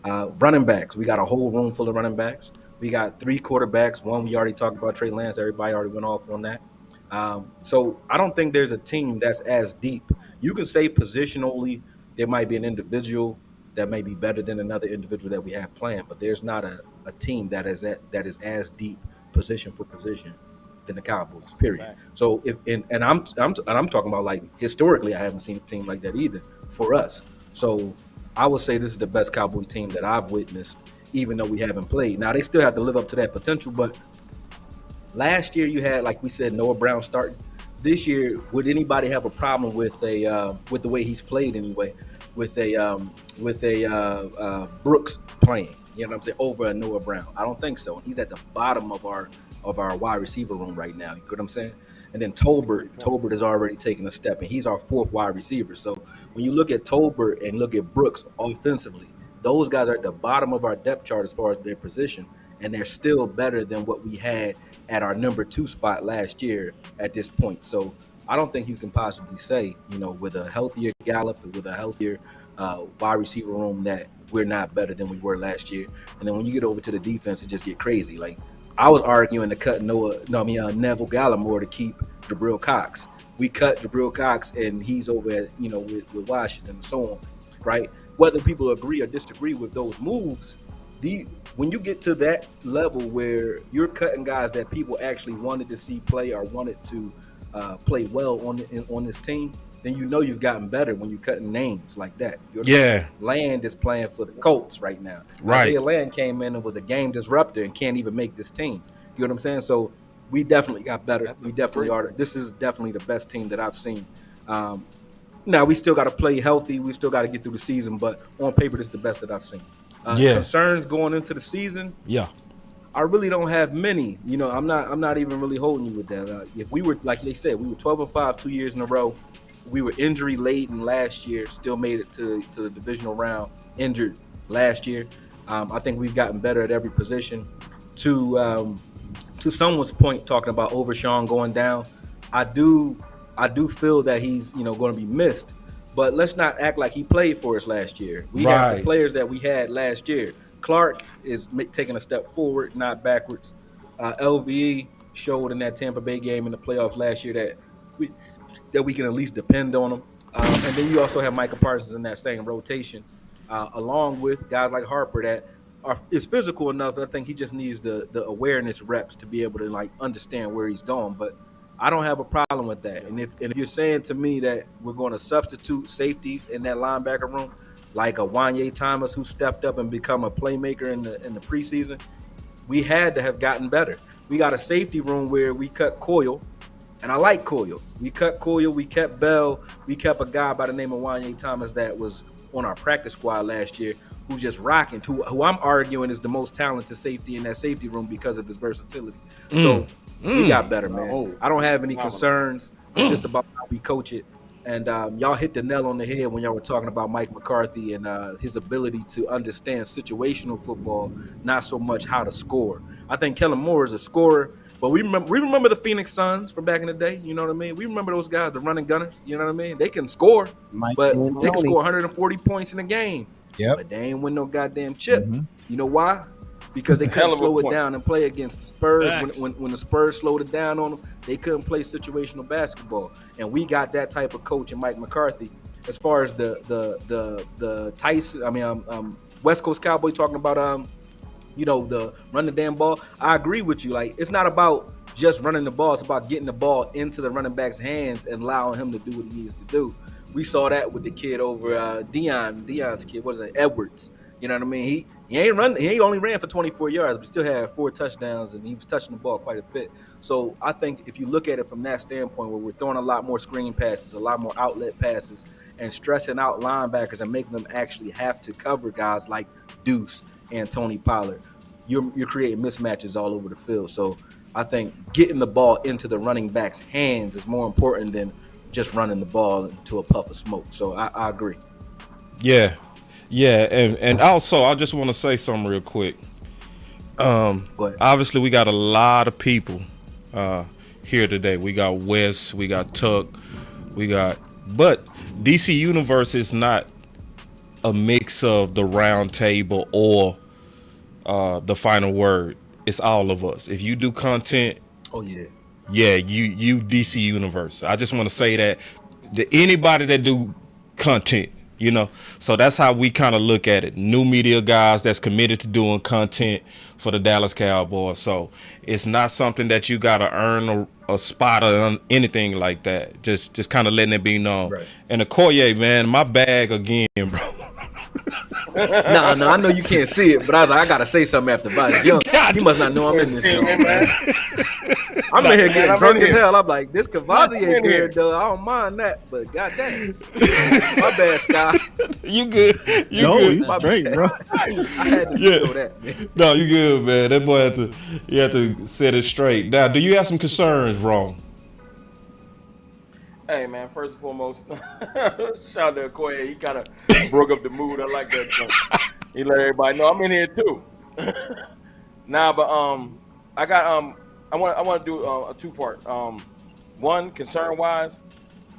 Running backs, we got a whole room full of running backs. We got 3 quarterbacks. One we already talked about, Trey Lance. Everybody already went off on that. So I don't think there's a team that's as deep. You can say positionally there might be an individual that may be better than another individual that we have playing, but there's not a team that is as deep position for position than the Cowboys. Period. Right. So I'm talking about, like, historically, I haven't seen a team like that either for us. So I would say this is the best Cowboy team that I've witnessed, even though we haven't played. Now they still have to live up to that potential, but last year you had, like we said, Noah Brown starting. This year, would anybody have a problem with the way he's played anyway? With a Brooks playing, you know what I'm saying, over a Noah Brown? I don't think so. He's at the bottom of our wide receiver room right now. You know what I'm saying? And then Tolbert has already taken a step, and he's our 4th wide receiver. So when you look at Tolbert and look at Brooks offensively, those guys are at the bottom of our depth chart as far as their position, and they're still better than what we had at our number 2 spot last year at this point. So I don't think you can possibly say, with a healthier Gallup and with a healthier wide receiver room, that we're not better than we were last year. And then when you get over to the defense, it just get crazy. Like, I was arguing to cut Neville Gallimore to keep Jabril Cox. We cut Jabril Cox, and he's over at, with Washington and so on, right? Whether people agree or disagree with those moves, when you get to that level where you're cutting guys that people actually wanted to see play or wanted to play well on this team, then you've gotten better when you're cutting names like that. Land is playing for the Colts right now. Right. Isaiah Land came in and was a game disruptor and can't even make this team. You know what I'm saying? So we definitely got better. That's a We definitely great are. point. This is definitely the best team that I've seen. Now we still got to play healthy. We still got to get through the season, but on paper, this is the best that I've seen. Yeah. Concerns going into the season, Yeah. I really don't have many. You know, I'm not even really holding you with that. If we were, like they said, we were 12-5 2 years in a row. We were injury laden last year. Still made it to the divisional round. Injured last year. I think we've gotten better at every position. To someone's point, talking about Overshawn going down, I do feel that he's going to be missed. But let's not act like he played for us last year. We have the Right. players that we had last year. Clark is taking a step forward, not backwards. LVE showed in that Tampa Bay game in the playoffs last year that we can at least depend on him. And then you also have Micah Parsons in that same rotation, along with guys like Harper that is physical enough. I think he just needs the awareness reps to be able to like understand where he's going. But I don't have a problem with that. And if you're saying to me that we're going to substitute safeties in that linebacker room, like a Wanye Thomas who stepped up and become a playmaker in the preseason, we had to have gotten better. We got a safety room where we cut Coyle, and I like Coyle. We cut Coyle, we kept Bell, we kept a guy by the name of Wanye Thomas that was on our practice squad last year who's just rocking, who I'm arguing is the most talented safety in that safety room because of his versatility. So we got better, man. I don't have any concerns. It's just about how we coach it. And y'all hit the nail on the head when y'all were talking about Mike McCarthy and his ability to understand situational football, not so much how to score. I think Kellen Moore is a scorer, but we remember the Phoenix Suns from back in the day. You know what I mean? We remember those guys, the running gunners. You know what I mean? They can score, but they can score 140 points in a game. Yep. But they ain't win no goddamn chip. You know why? Because they couldn't slow it down and play against the Spurs. When the Spurs slowed it down on them, they couldn't play situational basketball. And we got that type of coach in Mike McCarthy. As far as the Tyson, West Coast Cowboy talking about the run the damn ball. I agree with you. Like, it's not about just running the ball. It's about getting the ball into the running back's hands and allowing him to do what he needs to do. We saw that with the kid over Deion's kid. What is it, Edwards? You know what I mean? He ain't run. He only ran for 24 yards, but still had 4 touchdowns, and he was touching the ball quite a bit. So I think if you look at it from that standpoint, where we're throwing a lot more screen passes, a lot more outlet passes, and stressing out linebackers and making them actually have to cover guys like Deuce and Tony Pollard, you're creating mismatches all over the field. So I think getting the ball into the running back's hands is more important than just running the ball into a puff of smoke. So I agree. Yeah. Yeah, and also I just want to say something real quick. Obviously we got a lot of people here today. We got Wes, we got Tuck, but DC Universe is not a mix of the round table or the final word. It's all of us. If you do content, you DC Universe. I just want to say that anybody that do content, so that's how we kind of look at it. New media guys that's committed to doing content for the Dallas Cowboys. So it's not something that you got to earn a spot or anything like that. Just kind of letting it be known. Right. And Akoye, man, my bag again, bro. No, I know you can't see it, but I was like, I gotta say something after Bobby. He must not know I'm in this show, man. I'm in here getting drunk as hell. I'm like, this Cavazzi ain't good, though. I don't mind that, but goddamn, my bad, Sky. You good? You straight, bro. I had to know that, man. No, you good, man. That boy had to set it straight. Now, do you have some concerns, wrong? Hey, man, first and foremost, shout out to Akoye. He kind of broke up the mood. I like that. He let everybody know I'm in here too. But I want to do a 2-part. One, concern wise.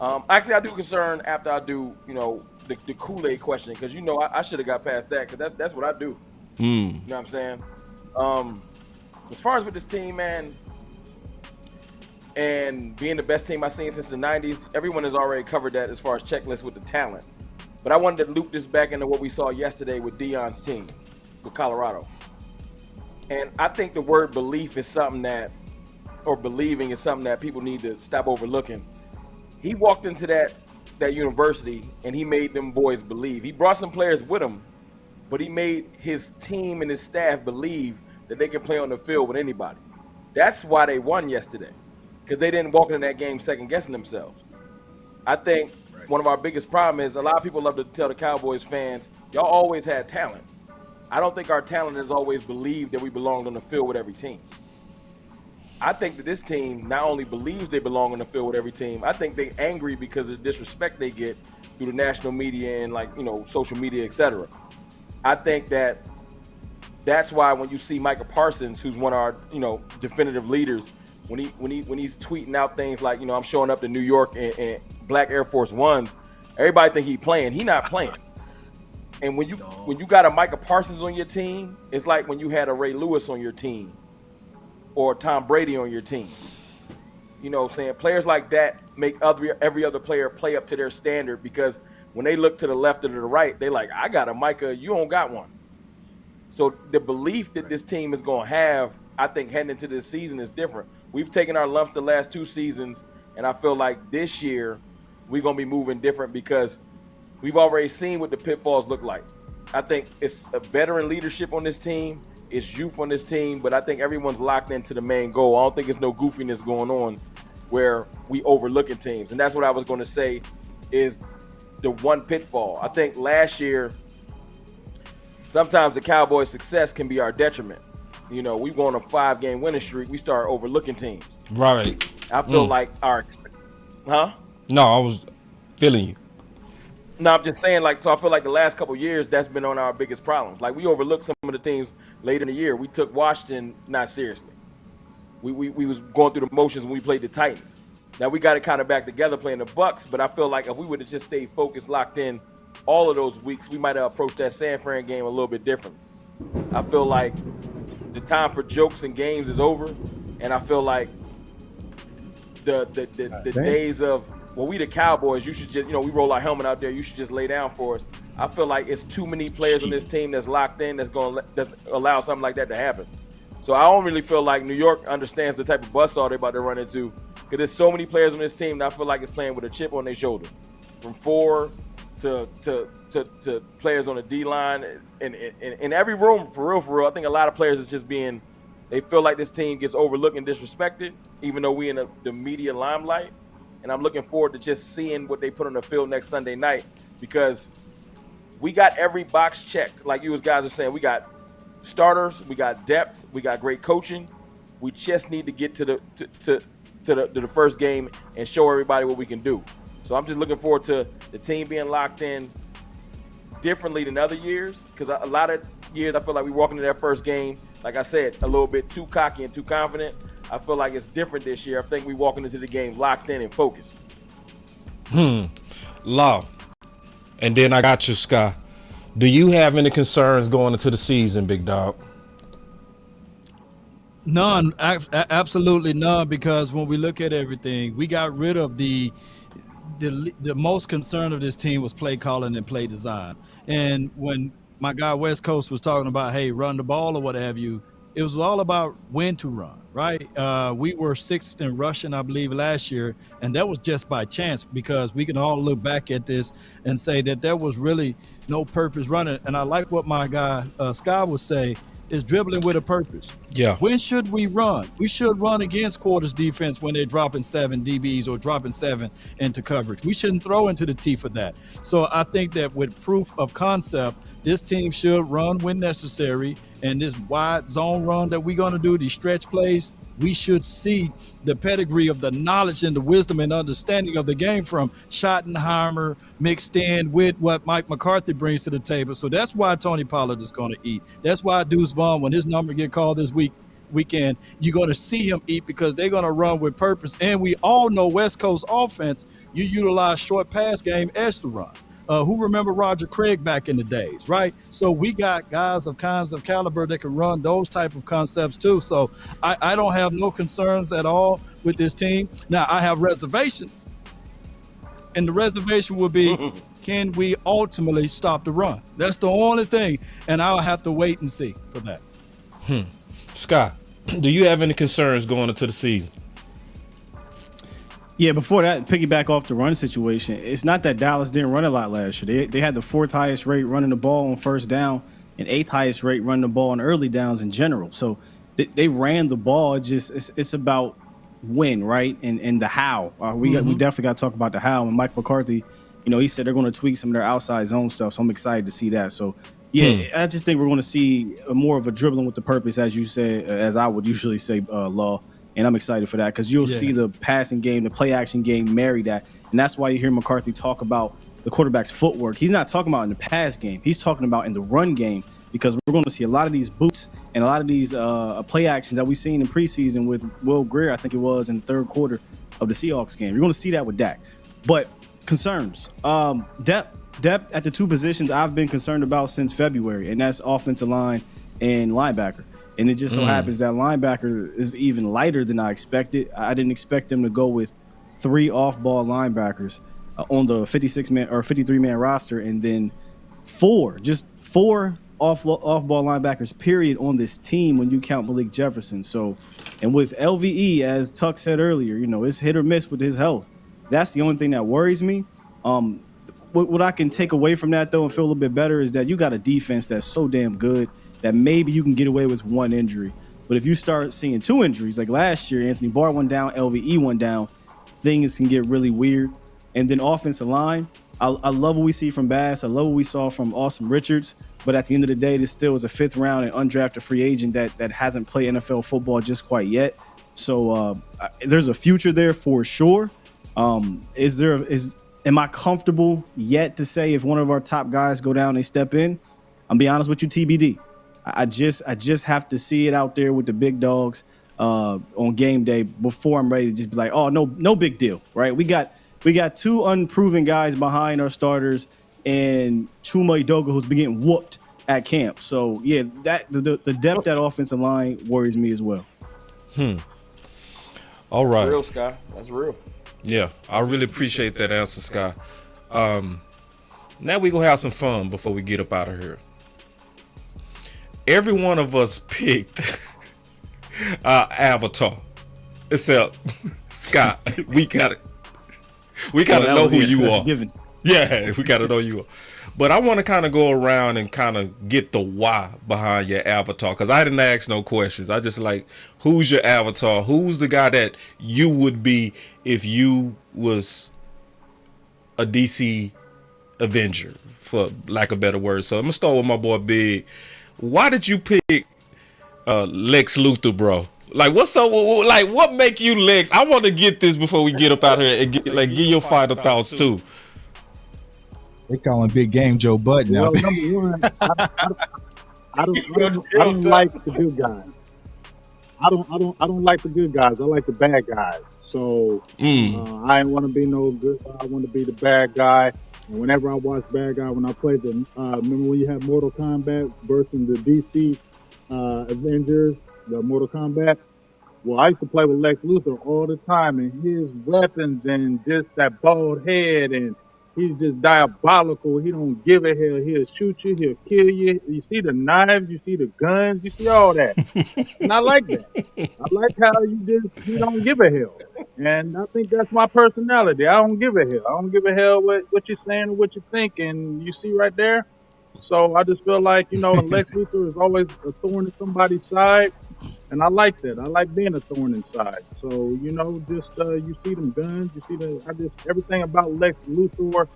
Actually, I do concern after I do the Kool-Aid question, because I should have got past that, because that's what I do. You know what I'm saying? As far as with this team, man, and being the best team I've seen since the 90s, everyone has already covered that as far as checklists with the talent. But I wanted to loop this back into what we saw yesterday with Deion's team, with Colorado. And I think the word believing is something that people need to stop overlooking. He walked into that university and he made them boys believe. He brought some players with him, but he made his team and his staff believe that they can play on the field with anybody. That's why they won yesterday, because they didn't walk into that game second guessing themselves. I think one of our biggest problem is a lot of people love to tell the Cowboys fans, y'all always had talent. I don't think our talent has always believed that we belonged on the field with every team. I think that this team not only believes they belong on the field with every team, I think they angry because of the disrespect they get through the national media and social media, etc. I think that's why when you see Micah Parsons, who's one of our definitive leaders, when he's tweeting out things like I'm showing up to New York and black Air Force Ones, everybody think he playing. He not playing. And when you got a Micah Parsons on your team, it's like when you had a Ray Lewis on your team or Tom Brady on your team. You know what I'm saying? Players like that make every other player play up to their standard, because when they look to the left or to the right, they like, I got a Micah, you don't got one. So the belief that this team is going to have, I think, heading into this season is different. We've taken our lumps the last 2 seasons, and I feel like this year we're going to be moving different because we've already seen what the pitfalls look like. I think it's a veteran leadership on this team. It's youth on this team, but I think everyone's locked into the main goal. I don't think there's no goofiness going on where we overlooking teams. And that's what I was going to say is the one pitfall. I think last year, sometimes the Cowboys' success can be our detriment. We go on a 5-game winning streak. We start overlooking teams. Right. I feel like No, I was feeling you. No, I'm just saying, so I feel like the last couple of years, that's been on our biggest problems. Like, we overlooked some of the teams later in the year. We took Washington not seriously. We was going through the motions when we played the Titans. Now, we got it kind of back together playing the Bucks, but I feel like if we would have just stayed focused, locked in all of those weeks, we might have approached that San Fran game a little bit differently. I feel like the time for jokes and games is over, and I feel like the days of, well, we the Cowboys, you should just, we roll our helmet out there, you should just lay down for us. I feel like it's too many players on this team that's locked in that's allow something like that to happen. So I don't really feel like New York understands the type of buzzsaw they're about to run into, because there's so many players on this team that I feel like it's playing with a chip on their shoulder. From 4 to players on the D-line. And in every room, for real, I think a lot of players is just they feel like this team gets overlooked and disrespected, even though we in the media limelight. And I'm looking forward to just seeing what they put on the field next Sunday night, because we got every box checked. Like you guys are saying, we got starters, we got depth, we got great coaching. We just need to get to the first game and show everybody what we can do. So I'm just looking forward to the team being locked in differently than other years, because a lot of years I feel like we walk into that first game, like I said, a little bit too cocky and too confident. I feel like it's different this year. I think we're walking into the game locked in and focused. Law. And then I got you, Sky. Do you have any concerns going into the season, big dog? None, absolutely none, because when we look at everything, we got rid of the most concern of this team was play calling and play design. And when my guy West Coast was talking about, hey, run the ball or what have you, it was all about when to run, right? We were 6th in rushing, I believe, last year, and that was just by chance, because we can all look back at this and say that there was really no purpose running. And I like what my guy Sky would say, is dribbling with a purpose. Yeah. When should we run? We should run against quarters defense when they're dropping 7 DBs or dropping 7 into coverage. We shouldn't throw into the teeth of that. So I think that with proof of concept, this team should run when necessary. And this wide zone run that we're going to do, these stretch plays, we should see the pedigree of the knowledge and the wisdom and understanding of the game from Schottenheimer mixed in with what Mike McCarthy brings to the table. So that's why Tony Pollard is going to eat. That's why Deuce Vaughn, when his number get called this weekend, you're going to see him eat, because they're going to run with purpose. And we all know West Coast offense, you utilize short pass game as the run. Who remember Roger Craig back in the days, right? So we got guys of kinds of caliber that can run those type of concepts too. So I don't have no concerns at all with this team. Now, I have reservations. And the reservation will be, can we ultimately stop the run? That's the only thing. And I'll have to wait and see for that. Scott, do you have any concerns going into the season? Yeah, before that, piggyback off the run situation, it's not that Dallas didn't run a lot last year. They had the 4th highest rate running the ball on first down and 8th highest rate running the ball on early downs in general. So they ran the ball. It's about when, right? And the how. We definitely got to talk about the how. And Mike McCarthy, he said they're going to tweak some of their outside zone stuff. So I'm excited to see that. So yeah, I just think we're going to see more of a dribbling with the purpose, as you said, as I would usually say, Law. And I'm excited for that because you'll see the passing game, the play action game marry that. And that's why you hear McCarthy talk about the quarterback's footwork. He's not talking about in the pass game. He's talking about in the run game, because we're going to see a lot of these boots and a lot of these play actions that we've seen in preseason with Will Greer, I think it was, in the third quarter of the Seahawks game. You're going to see that with Dak. But concerns. Depth at the two positions I've been concerned about since February, and that's offensive line and linebacker. And it just so happens that linebacker is even lighter than I expected. I didn't expect them to go with 3 off-ball linebackers on the 56-man or 53-man roster, and then 4 off-ball linebackers, period, on this team when you count Malik Jefferson. So, and with LVE, as Tuck said earlier, it's hit or miss with his health. That's the only thing that worries me. What I can take away from that, though, and feel a little bit better is that you got a defense that's so damn good that maybe you can get away with 1 injury. But if you start seeing 2 injuries, like last year, Anthony Barr went down, LVE went down, things can get really weird. And then offensive line, I love what we see from Bass. I love what we saw from Austin Richards. But at the end of the day, this still is a 5th round and undrafted free agent that hasn't played NFL football just quite yet. So there's a future there for sure. Am I comfortable yet to say if one of our top guys go down, they step in? I'm be honest with you, TBD. I just have to see it out there with the big dogs on game day before I'm ready to just be like, oh, no big deal, right? We got 2 unproven guys behind our starters and Chuma Edoga, who's been getting whooped at camp. So yeah, that the depth at offensive line worries me as well. All right. That's real, Sky. That's real. Yeah, I really appreciate that answer, Sky. Now we gonna have some fun before we get up out of here. Every one of us picked our avatar, except Scott. We gotta know who you are. Given. Yeah, we gotta know you are. But I want to kind of go around and kind of get the why behind your avatar, because I didn't ask no questions. I just like, who's your avatar? Who's the guy that you would be if you was a DC Avenger, for lack of better word? So I'm gonna start with my boy Big. Why did you pick Lex Luthor, bro? Like, what make you Lex? I want to get this before we get up out here and give your final thoughts too. They calling big game Joe Budden now. Well, number one, I don't like the good guys. I don't like the good guys. I like the bad guys. So I ain't want to be no good guy. I want to be the bad guy. And whenever I watch bad guy, when I played the remember when you had Mortal Kombat versus the DC Avengers, the Mortal Kombat. Well, I used to play with Lex Luthor all the time, and his weapons and just that bald head, and he's just diabolical. He don't give a hell. He'll shoot you. He'll kill you. You see the knives. You see the guns. You see all that. And I like that. I like how you don't give a hell. And I think that's my personality. I don't give a hell. I don't give a hell what you're saying or what you think. And you see right there. So I just feel like, Lex Luthor is always a thorn in somebody's side. And I like that. I like being a thorn inside. So, just you see them guns, you see everything about Lex Luthor,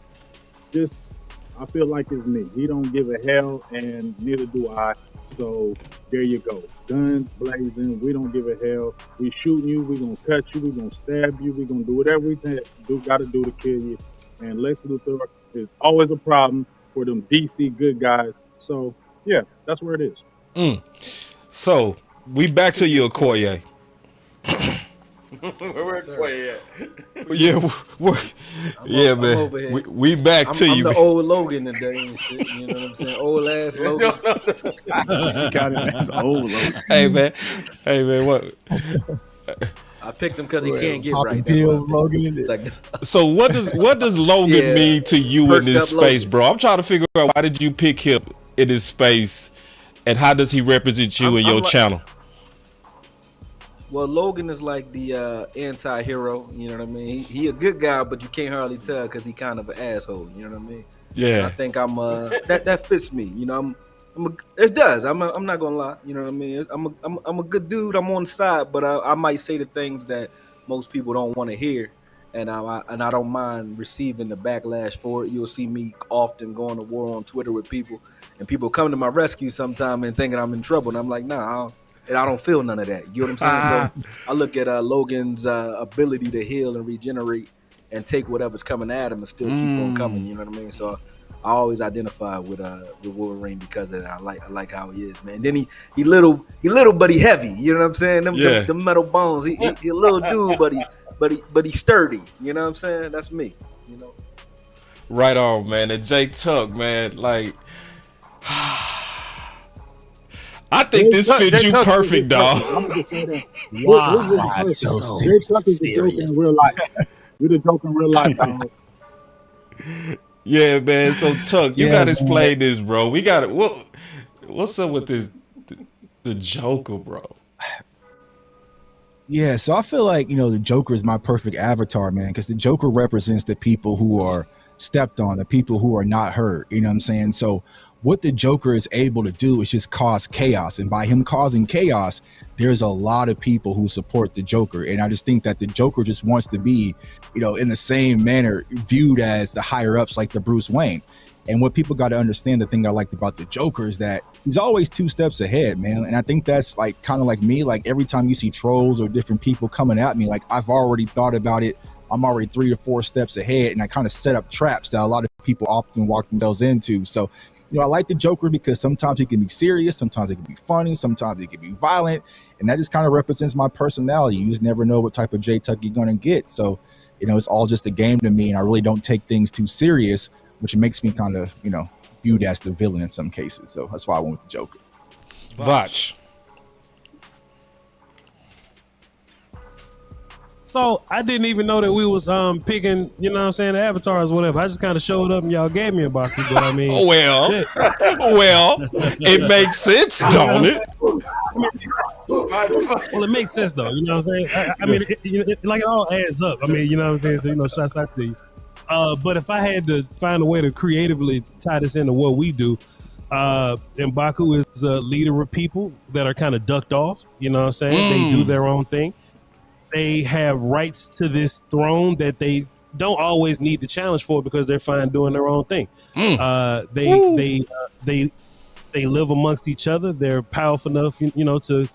I feel like it's me. He don't give a hell, and neither do I. So there you go. Guns blazing. We don't give a hell. We shooting you. We gonna cut you. We gonna stab you. We gonna do whatever we gotta do to kill you. And Lex Luthor is always a problem for them DC good guys. So yeah, that's where it is. So we back to you, Akoye. Where's Akoye at? Yeah, man. We back to you. I'm the old Logan today and shit. You know what I'm saying? Old ass Logan. Got it. That's old Logan. Hey man, what? I picked him because he can't get right. Pills, Logan. So what does Logan mean to you in this space, bro? I'm trying to figure out, why did you pick him in this space, and how does he represent you in your channel? Well, Logan is like the anti-hero, you know what I mean? He a good guy, but you can't hardly tell because he kind of an asshole, you know what I mean? Yeah. And I think I'm that fits me, It does. I'm not gonna lie. You know what I mean? I'm a good dude. I'm on the side, but I might say the things that most people don't want to hear, and I don't mind receiving the backlash for it. You'll see me often going to war on Twitter with people, and people come to my rescue sometime and thinking I'm in trouble, and I'm like, nah, I don't feel none of that. You know what I'm saying? So I look at Logan's ability to heal and regenerate and take whatever's coming at him and still keep on coming. You know what I mean? So I always identify with Wolverine because of that. I like how he is, man. Then he little but he heavy. You know what I'm saying? The metal bones. He a little dude, but he sturdy. You know what I'm saying? That's me. You know. Right on, man. And J Tuck, man, like I think this fits you perfect, dog. Wow, so J Tuck is the joke in real life. We're the joke in real life, dog. Yeah, man. So Tuck, you gotta explain this, bro. We got it. What's up with this? The Joker, bro. Yeah, so I feel like, the Joker is my perfect avatar, man, because the Joker represents the people who are stepped on, the people who are not heard. You know what I'm saying? So what the Joker is able to do is just cause chaos. And by him causing chaos, there's a lot of people who support the Joker. And I just think that the Joker just wants to be, in the same manner viewed as the higher ups like the Bruce Wayne. And what people got to understand, the thing I liked about the Joker is that he's always 2 steps ahead, man. And I think that's like kind of like me. Like every time you see trolls or different people coming at me, like I've already thought about it. I'm already 3 to 4 steps ahead. And I kind of set up traps that a lot of people often walk themselves into. So, I like the Joker because sometimes he can be serious, sometimes it can be funny, sometimes it can be violent, and that just kind of represents my personality. You just never know what type of J Tuck you're going to get. So, it's all just a game to me, and I really don't take things too serious, which makes me kind of, viewed as the villain in some cases. So that's why I went with the Joker. Voch. So I didn't even know that we was picking, the avatars or whatever. I just kind of showed up and y'all gave me a Baku, but I mean, well, it makes sense, don't it? Well, it makes sense though. You know what I'm saying? I mean, it all adds up. I mean, you know what I'm saying? So shouts out to you. But if I had to find a way to creatively tie this into what we do, M'Baku is a leader of people that are kind of ducked off. You know what I'm saying? They do their own thing. They have rights to this throne that they don't always need to challenge for because they're fine doing their own thing. They live amongst each other. They're powerful enough, to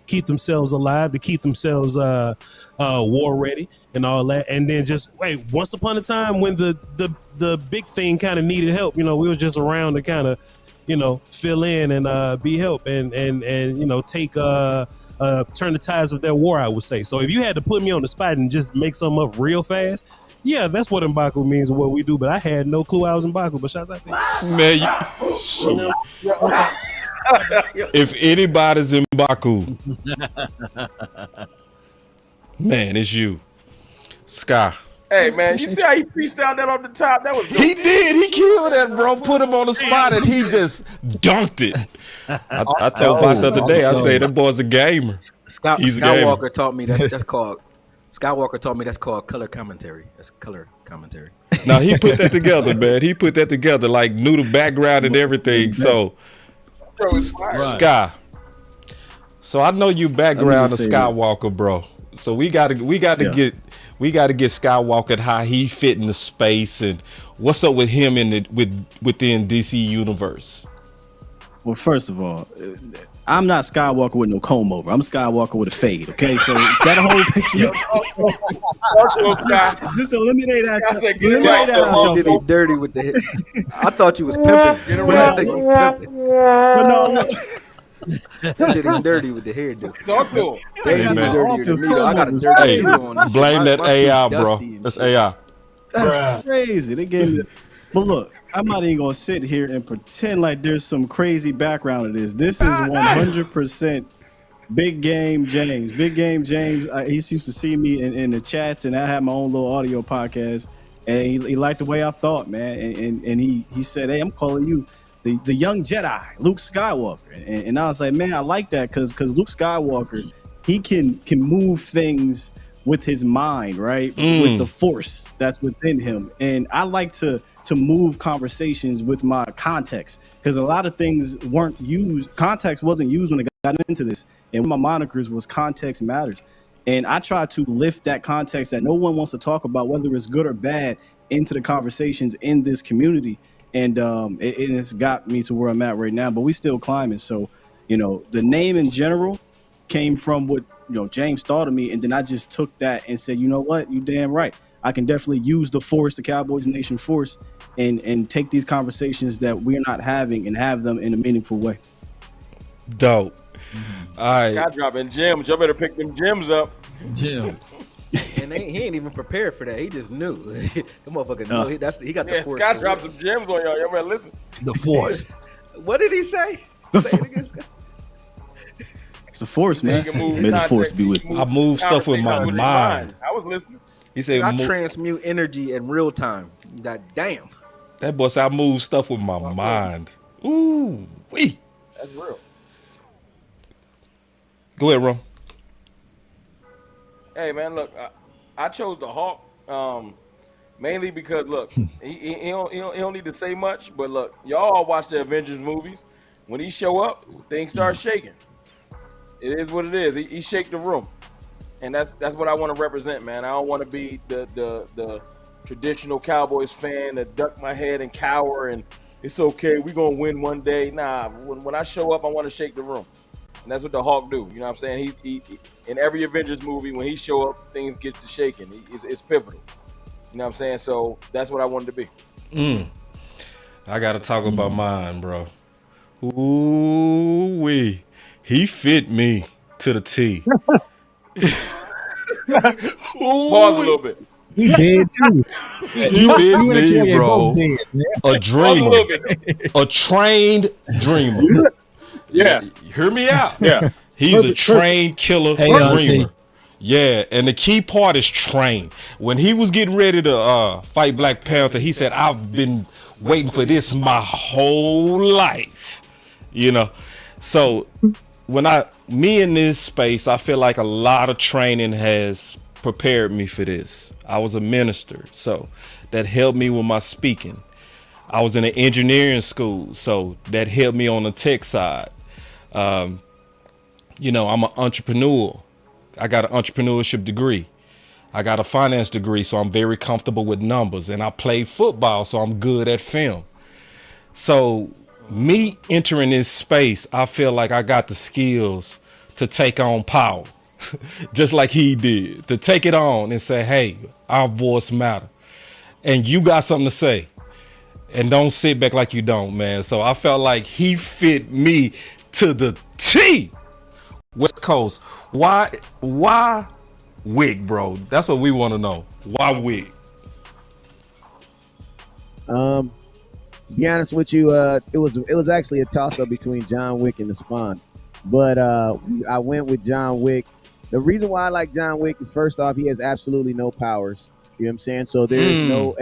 keep themselves alive, to keep themselves war ready and all that. And then just wait. Once upon a time, when the big thing kind of needed help, we were just around to kind of fill in and be help and take turn the tides of their war, I would say. So if you had to put me on the spot and just make something up real fast, yeah, that's what M'Baku means and what we do. But I had no clue I was M'Baku. But shouts out to you. Man, if anybody's M'Baku, man, it's you. Sky. Hey, man, you see how he freestyled that on the top? That was dope. He did. He killed that, bro. Put him on the spot, and he just dunked it. I told Box the other day, I say that boy's a gamer. He's a gamer. Skywalker taught me that's called. Skywalker taught me that's called color commentary. That's color commentary. Now he put that together, man. He put that together, like knew the background and everything. So, Sky. So I know you background of Skywalker, bro. So we got to get Skywalker how he fit in the space and what's up with him within DC universe. Well, first of all, I'm not Skywalker with no comb over. I'm Skywalker with a fade. Okay, so that whole picture. Just eliminate that. Eliminate that. You did it dirty with the hair. I thought you was pimping. But no. You did him dirty with the hair, dude. Talk to him. Hey, man. I got a dirty on this. Blame that AI, bro. That's AI. That's crazy. They gave me. But look, I'm not even gonna sit here and pretend like there's some crazy background to this. This is 100% Big Game James. Big Game James. He used to see me in the chats, and I had my own little audio podcast, and he liked the way I thought, man. And he said, "Hey, I'm calling you the young Jedi, Luke Skywalker." And I was like, "Man, I like that because Luke Skywalker, he can move things with his mind, right? With the Force that's within him, and I like to to move conversations with my context, because a lot of things weren't used. Context wasn't used when I got into this, and one of my monikers was context matters. And I try to lift that context that no one wants to talk about, whether it's good or bad, into the conversations in this community. And it's got me to where I'm at right now, but we still climbing. So, the name in general came from what, James thought of me. And then I just took that and said, you know what, you damn right. I can definitely use the force, the Cowboys Nation force, and take these conversations that we're not having and have them in a meaningful way. Dope. All right. Scott dropping gems. Y'all better pick them gems up. Jim. And he ain't even prepared for that. He just knew. The motherfucker knew. He got the force. Scott dropped some gems on y'all. Y'all better listen. The force. What did he say? Say it again, Scott. It's the force, man. May the force be with you. I move stuff with my mind. I was listening. He said, I transmute energy in real time. God damn. That boy said, I move stuff with my mind. Ooh, wee. That's real. Go ahead, Ron. Hey, man, look, I chose the Hawk mainly because, look, he don't need to say much, but look, y'all all watch the Avengers movies. When he show up, things start shaking. It is what it is. He shake the room, and that's what I want to represent, man. I don't want to be the traditional Cowboys fan that duck my head and cower and it's okay, we're gonna win one day. Nah, when I show up, I want to shake the room. And that's what the Hawk do. You know what I'm saying? He in every Avengers movie, when he show up, things get to shaking. It's pivotal. You know what I'm saying? So that's what I wanted to be. I got to talk about mine, bro. Ooh wee. He fit me to the T. Pause a little bit. He did too. He fit me, bro. A dreamer. A trained dreamer. Yeah. Hear me out. Yeah. He's a trained killer Hey, dreamer. Yeah, and the key part is trained. When he was getting ready to fight Black Panther, he said, I've been waiting for this my whole life. So me in this space, I feel like a lot of training has prepared me for this. I was a minister, so that helped me with my speaking. I was in an engineering school, so that helped me on the tech side. I'm an entrepreneur. I got an entrepreneurship degree. I got a finance degree, so I'm very comfortable with numbers. And I played football, so I'm good at film. So me entering this space, I feel like I got the skills to take on power, just like he did, to take it on and say, hey, our voice matter. And you got something to say. And don't sit back like you don't, man. So I felt like he fit me to the T. West Coast. Why Wick, bro? That's what we want to know. Why Wick? Be honest with you, it was actually a toss-up between John Wick and the Spawn. But I went with John Wick. The reason why I like John Wick is, first off, he has absolutely no powers. You know what I'm saying? So there is no,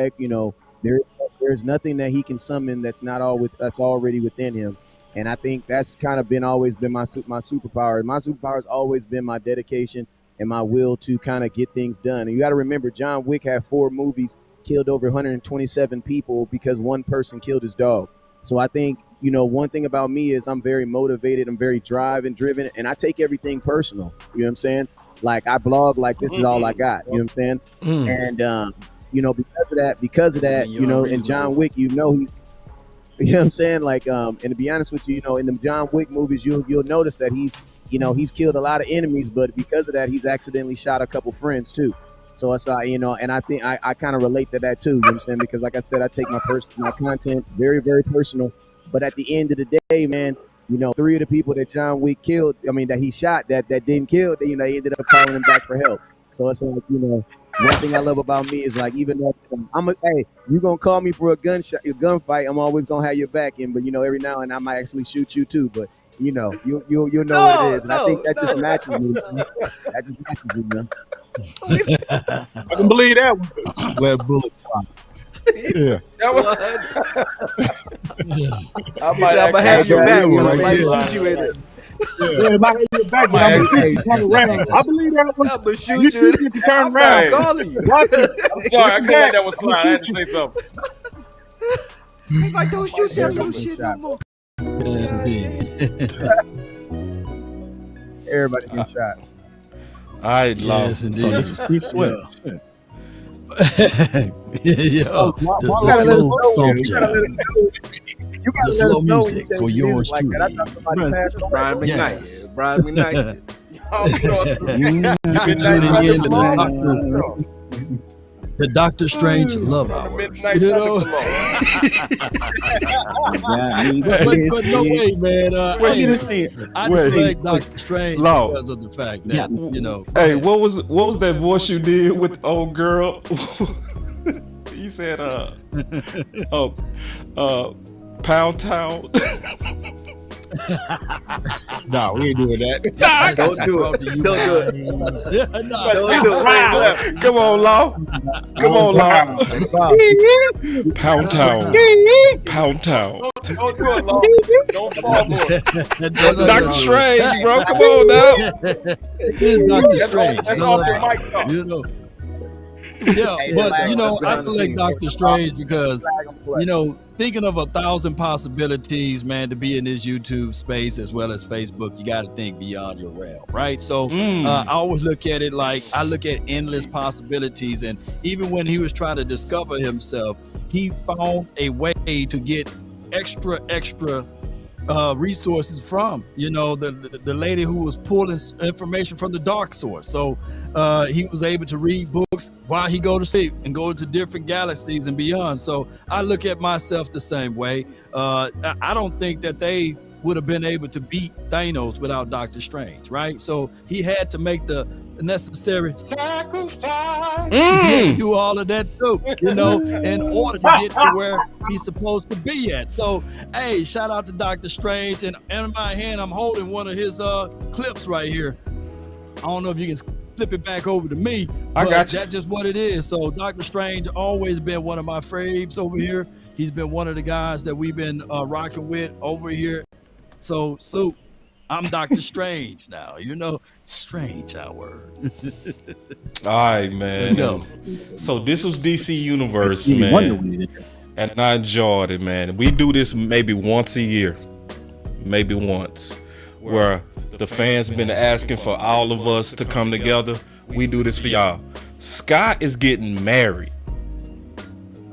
there's nothing that he can summon that's already within him. And I think that's kind of always been my superpower. My superpower has always been my dedication and my will to kind of get things done. And you got to remember, John Wick had 4 movies, killed over 127 people because one person killed his dog. So I think, one thing about me is I'm very motivated. I'm very driven, and I take everything personal. You know what I'm saying? Like, I blog like this is all I got. You know what I'm saying? And, because of that, and John Wick, he's, you know what I'm saying? Like, and to be honest with you, in the John Wick movies, you'll notice that he's killed a lot of enemies, but because of that, he's accidentally shot a couple friends too. So it's and I think I kind of relate to that too. You know what I'm saying? Because like I said, I take my content very, very personal. But at the end of the day, man, 3 of the people that John Wick killed, that he shot that didn't kill, they ended up calling him back for help. So it's like, one thing I love about me is, like, even though you gonna call me for a gunfight, I'm always gonna have your back. But every now and then I might actually shoot you too. But you'll know what it is. And I think that just matches me. That just matches me, man. I can believe that one. Where bullets fly. Yeah. I might have your back. Shoot you in it. Yeah, if I hit your back, but I'm gonna shoot you turn around. I believe that one. I'm gonna shoot you if you turn around. Calling you. I'm sorry, I couldn't let that one slide. I had to say something. He's like, don't shoot that Everybody little getting shit no shot. more. Yes, indeed. Everybody getting shot. All right, Law. Yes, indeed. Oh, this was Keith Sweat. Yeah. Oh, The you gotta let us slow know. song You jam. gotta let us know. You gotta The let us slow know when you music say for some yours music like that. I truly. thought somebody Bruh, passed away. Brian Yes. McKnight. Brian McKnight. You've been tuning in to the Doctor Strange Love Hours. Midnight You know? But no way, man. I just like Doctor Strange Law. because of the fact that, you know. Hey, what was that voice you did with old girl? You said pound town. No, we ain't doing that. Don't do it. Don't do it. Don't do it. Come on, Law. Come on, Law. Pound town. Pound town. Don't do it, Law. Don't fall for it. Doctor Strange, bro. Come on now. It is Doctor Strange. That's off the mic, though. You know. Yeah, but you know, I select Doctor Strange because, you know, thinking of 1,000 possibilities, man, to be in this YouTube space as well as Facebook, you got to think beyond your realm, right? So I always look at it like I look at endless possibilities, and even when he was trying to discover himself, he found a way to get extra resources from, you know, the lady who was pulling information from the dark source. So he was able to read books while he go to sleep and go to different galaxies and beyond. So I look at myself the same way. I don't think that they would have been able to beat Thanos without Doctor Strange, right? So he had to make the necessary sacrifice. Do all of that too, you know, in order to get to where he's supposed to be at. So, hey, shout out to Doctor Strange, and in my hand, I'm holding one of his clips right here. I don't know if you can flip it back over to me. I got you. That's just what it is. So, Doctor Strange always been one of my faves over here. He's been one of the guys that we've been rocking with over here. So I'm Doctor Strange now, you know. Strange hour. All right, man. Let's go. So this was DC Universe, man, and I enjoyed it, man. We do this maybe once a year, maybe once, where the fans been asking for all of us to come together. We do this for y'all. Scott is getting married.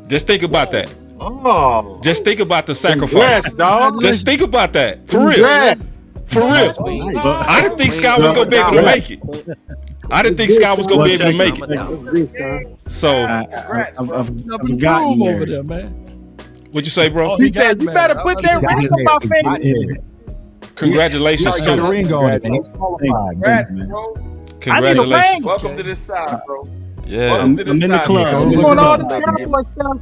Just think about that. Oh, Just think about the sacrifice. Congrats, dog. Just think about that. For real. Congrats. For real. I didn't think Scott was gonna be able to make it. I didn't think Scott was gonna be able to make it. So I've gotten over there, man. what'd you say, bro? He said, you better put that ring on my finger. Congratulations, Got a Stu. ring on it, man. He's qualified. Congrats, bro. Congratulations. Welcome to this side, bro. Yeah. Welcome to this I'm in the side. club. You doing all the stuff?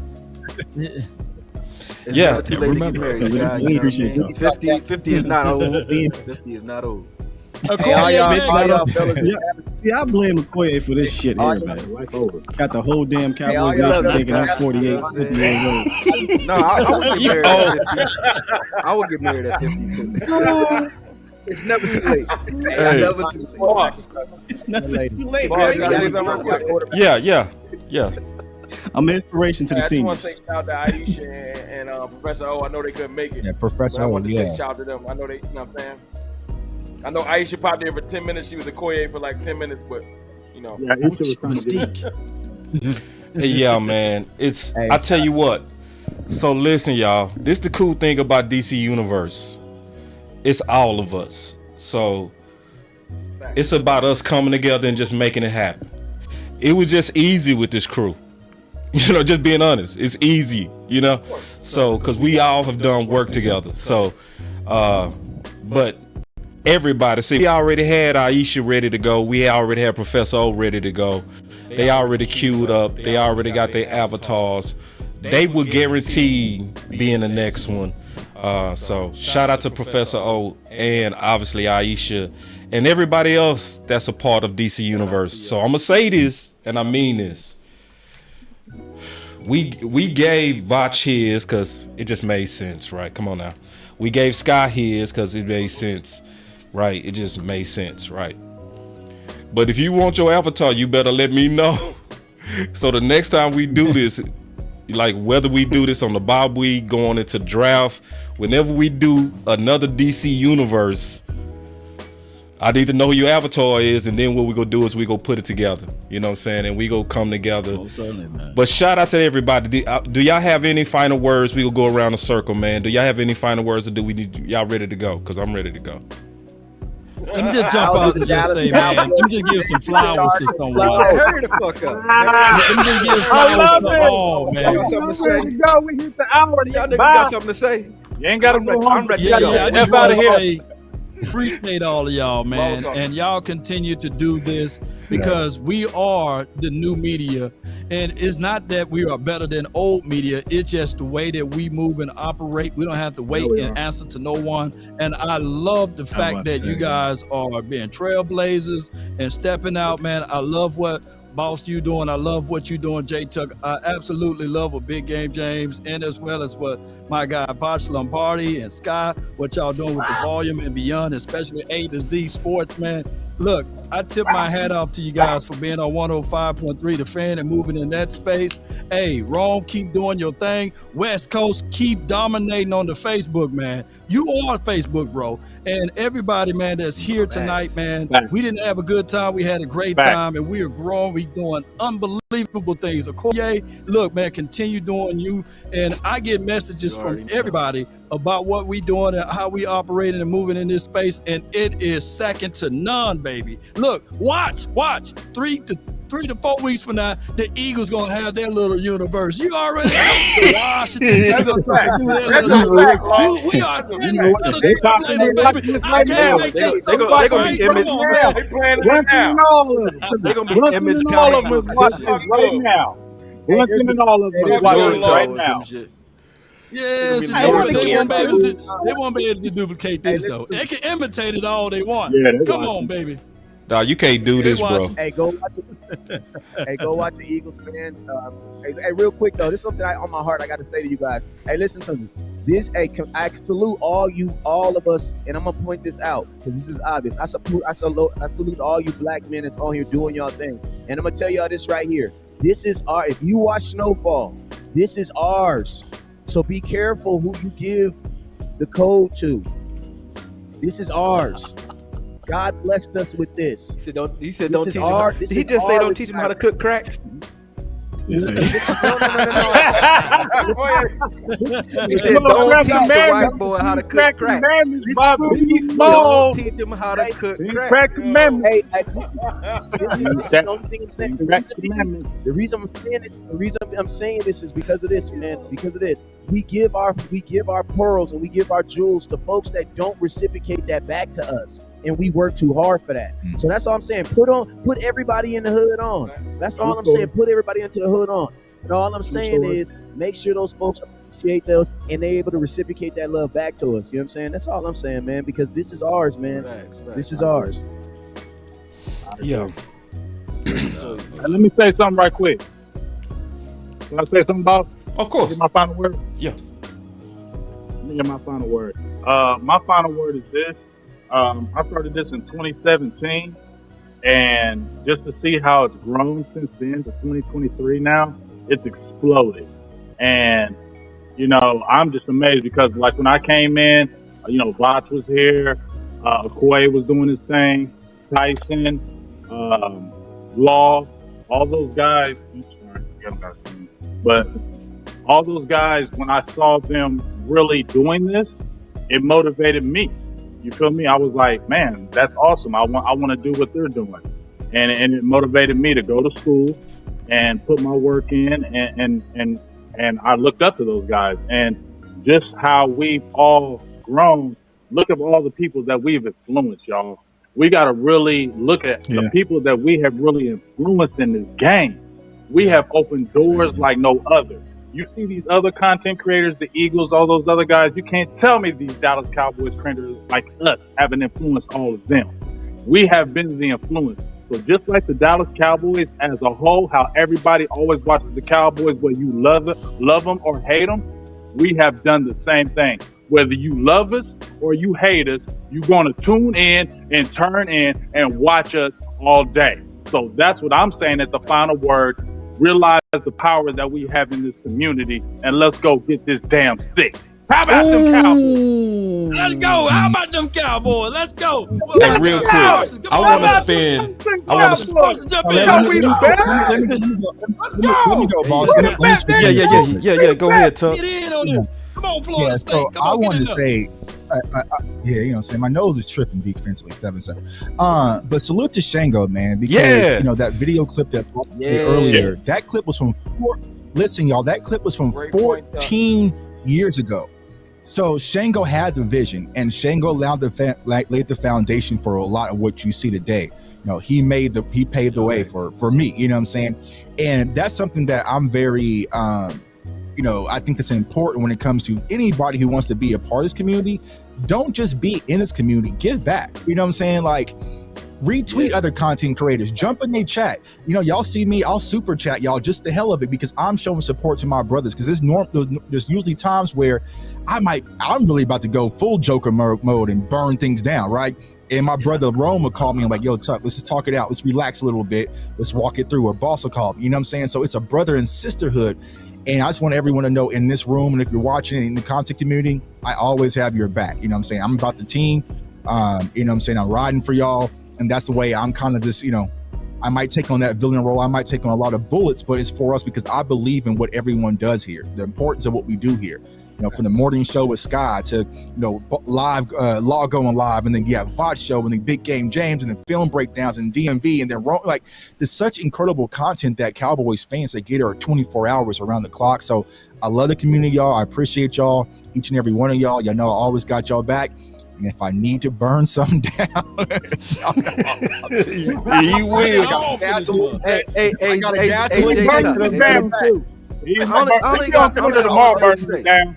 It's Yeah. never too late to get married, Scott. You know what I mean? 50 is not old. 50 is not old. Hey, all y'all fellas. See, I blame Akoye for this shit here, man. Got the whole damn Cowboys nation thinking I'm 48, 50 years old. No, I would get married at 50. I would get married at 50 too. It's never too late. Hey, Never too late. Boss. It's never too late, Boss, man. gotta say something real quick. Yeah. I'm an inspiration to the I just want to seniors. say shout out to Aisha and Professor O. I know they couldn't make it. Yeah, Professor But I O, wanted to yeah. say shout out to them. I know they, you know what I'm saying? I know Aisha popped in for 10 minutes. She was a Akoye for like 10 minutes, but, you know. Yeah, Isha was trying to get Yeah, man. I tell you what. So listen, y'all. This the cool thing about DC Universe. It's all of us. So it's about us coming together and just making it happen. It was just easy with this crew. You know, just being honest. It's easy, you know? So, because we all have done work together. So, but everybody, see, we already had Aisha ready to go. We already had Professor O ready to go. They already queued up. They already got their avatars. They will guarantee being the next one. So shout out to Professor O and obviously Aisha and everybody else that's a part of DC Universe. So I'm gonna say this, and I mean this. We gave Voch his because it just made sense, right? Come on now. We gave Sky his because it made sense, right? It just made sense, right? But if you want your avatar, you better let me know. So the next time we do this, like whether we do this on the Bob Week, going into draft, whenever we do another DC universe, I need to know who your avatar is, and then what we go do is we go put it together. You know what I'm saying? And we go come together. Oh, certainly, man. But shout out to everybody. Do y'all have any final words? We will go around the circle, man. Do y'all have any final words, or do we need y'all ready to go? Because I'm ready to go. Let me just jump out and just say, man, let me just give some flowers to someone. Hurry the fuck up. Let me just give flowers to all, man. We hit the hour. Y'all niggas got something to say? You ain't got to go home. I'm ready to Yeah, go. I F just out want of to here. say, appreciate all of y'all, man, and y'all continue to do this because we are the new media, and it's not that we are better than old media. It's just the way that we move and operate. We don't have to wait and answer to no one. And I love the fact that you guys are being trailblazers and stepping out, man. I love what Boss you doing. I love what you doing, J Tuck. I absolutely love what Big Game James, and as well as what my guy Voch Lombardi and Sky, what y'all doing with the volume and beyond, especially A to Z Sports, man. Look, I tip my hat off to you guys for being on 105.3 The Fan and moving in that space. Hey, Rome, keep doing your thing. West Coast, keep dominating on the Facebook, man. You are Facebook, bro. And everybody, man, that's here tonight, man, we didn't have a good time. We had a great time, and we are growing. We doing unbelievable things. Akoye, look, man, continue doing you. And I get messages from everybody about what we doing and how we operating and moving in this space, and it is second to none, baby. Look, watch. 3 to 4 weeks from now, the Eagles gonna have their little universe. You already know. Washington. That's a fact. That's a fact. We are. They talking like this right now. They gonna be image. They playing it Brunson now. and all of them. They gonna be Brunson image and all of them is watching this right now. Brunson and all of them is watching this right now. Yes, they won't be able to duplicate this though. They can imitate it all they want. Yeah, they Come want on, baby. Nah, you can't do this, bro. Hey, go watch it. Hey, go watch the Eagles fans. Hey, real quick though, this is something on my heart. I got to say to you guys. Hey, listen to me. I salute all of us, and I'm gonna point this out because this is obvious. I salute all you black men that's on here doing y'all thing, and I'm gonna tell y'all this right here. This is our. If you watch Snowfall, this is ours. So be careful who you give the code to. This is ours. God blessed us with this. He said don't teach him. Did he just say don't teach him how to cook crack? No. He said don't teach the white boy how to cook crack. Don't teach him how to cook crack. Hey, this is the only thing I'm saying. The reason I'm saying this is because of this, man. Because of this, we give our pearls and we give our jewels to folks that don't reciprocate that back to us, and we work too hard for that. So that's all I'm saying. Put everybody in the hood on. That's all I'm saying. Put everybody into the hood on. And all I'm saying is make sure those folks appreciate those and they're able to reciprocate that love back to us. You know what I'm saying? That's all I'm saying, man, because this is ours, man. This is ours. Yeah. Let me say something right quick. Can I say something about? Of course. Get my final word? Yeah. Let me get my final word. My final word is this. I started this in 2017, and just to see how it's grown since then to 2023 now, it's exploded. And, I'm just amazed because, like, when I came in, Voch was here, Akoye was doing his thing, Tyson, Law, all those guys, but all those guys, when I saw them really doing this, it motivated me. You feel me? I was like, man, that's awesome. I want to do what they're doing. And it motivated me to go to school and put my work in, and I looked up to those guys. And just how we've all grown, look at all the people that we've influenced, y'all. We got to really look at the people that we have really influenced in this game. We have opened doors like no other. You see these other content creators, the Eagles, all those other guys, you can't tell me these Dallas Cowboys creators like us haven't influenced all of them. We have been the influence. So just like the Dallas Cowboys as a whole, how everybody always watches the Cowboys, whether you love them or hate them, we have done the same thing. Whether you love us or you hate us, you're going to tune in and turn in and watch us all day. So that's what I'm saying at the final word. realize the power that we have in this community, and let's go get this damn stick. How about them Cowboys? Let's go. How about them Cowboys? Let's go. Hey, real quick, I want to spin. I want to. Sports jump in. Let me go, boss. Let me speak. Yeah. Go ahead, Tuck. Get in on this. Come on, Florida Yeah, State. so Come I on, wanted get to in say, yeah, you know what I'm saying? My nose is tripping defensively, 7-7. But salute to Shango, man, because, you know, that video clip that earlier, that clip was from, listen, y'all, that clip was from 14 years ago. So Shango had the vision, and Shango laid the foundation for a lot of what you see today. You know, he paved the way for me, you know what I'm saying? And that's something that I'm very, you know, I think that's important when it comes to anybody who wants to be a part of this community. Don't just be in this community, give back. You know what I'm saying? Like, retweet other content creators, jump in their chat. You know, y'all see me, I'll super chat y'all just the hell of it, because I'm showing support to my brothers. Because there's usually times where I'm really about to go full Joker mode and burn things down, right? And my brother Rome will call me and like, yo, Tuck, let's just talk it out. Let's relax a little bit. Let's walk it through. Or Boss will call me, you know what I'm saying? So it's a brother and sisterhood. And I just want everyone to know in this room, and if you're watching in the content community, I always have your back. You know what I'm saying? I'm about the team. You know what I'm saying? I'm riding for y'all. And that's the way I'm kind of just, you know, I might take on that villain role. I might take on a lot of bullets, but it's for us because I believe in what everyone does here, the importance of what we do here. You know, from the morning show with Sky to, you know, live, Law going live, and then you have Voch show, and then Big Game James, and then film breakdowns and DMV, and then like there's such incredible content that Cowboys fans that get are 24 hours around the clock. So I love the community, y'all. I appreciate y'all, each and every one of y'all. Y'all know I always got y'all back. And if I need to burn some down, he will. I got a gasoline tank for the damn too. He be on Twitter tomorrow burning it down.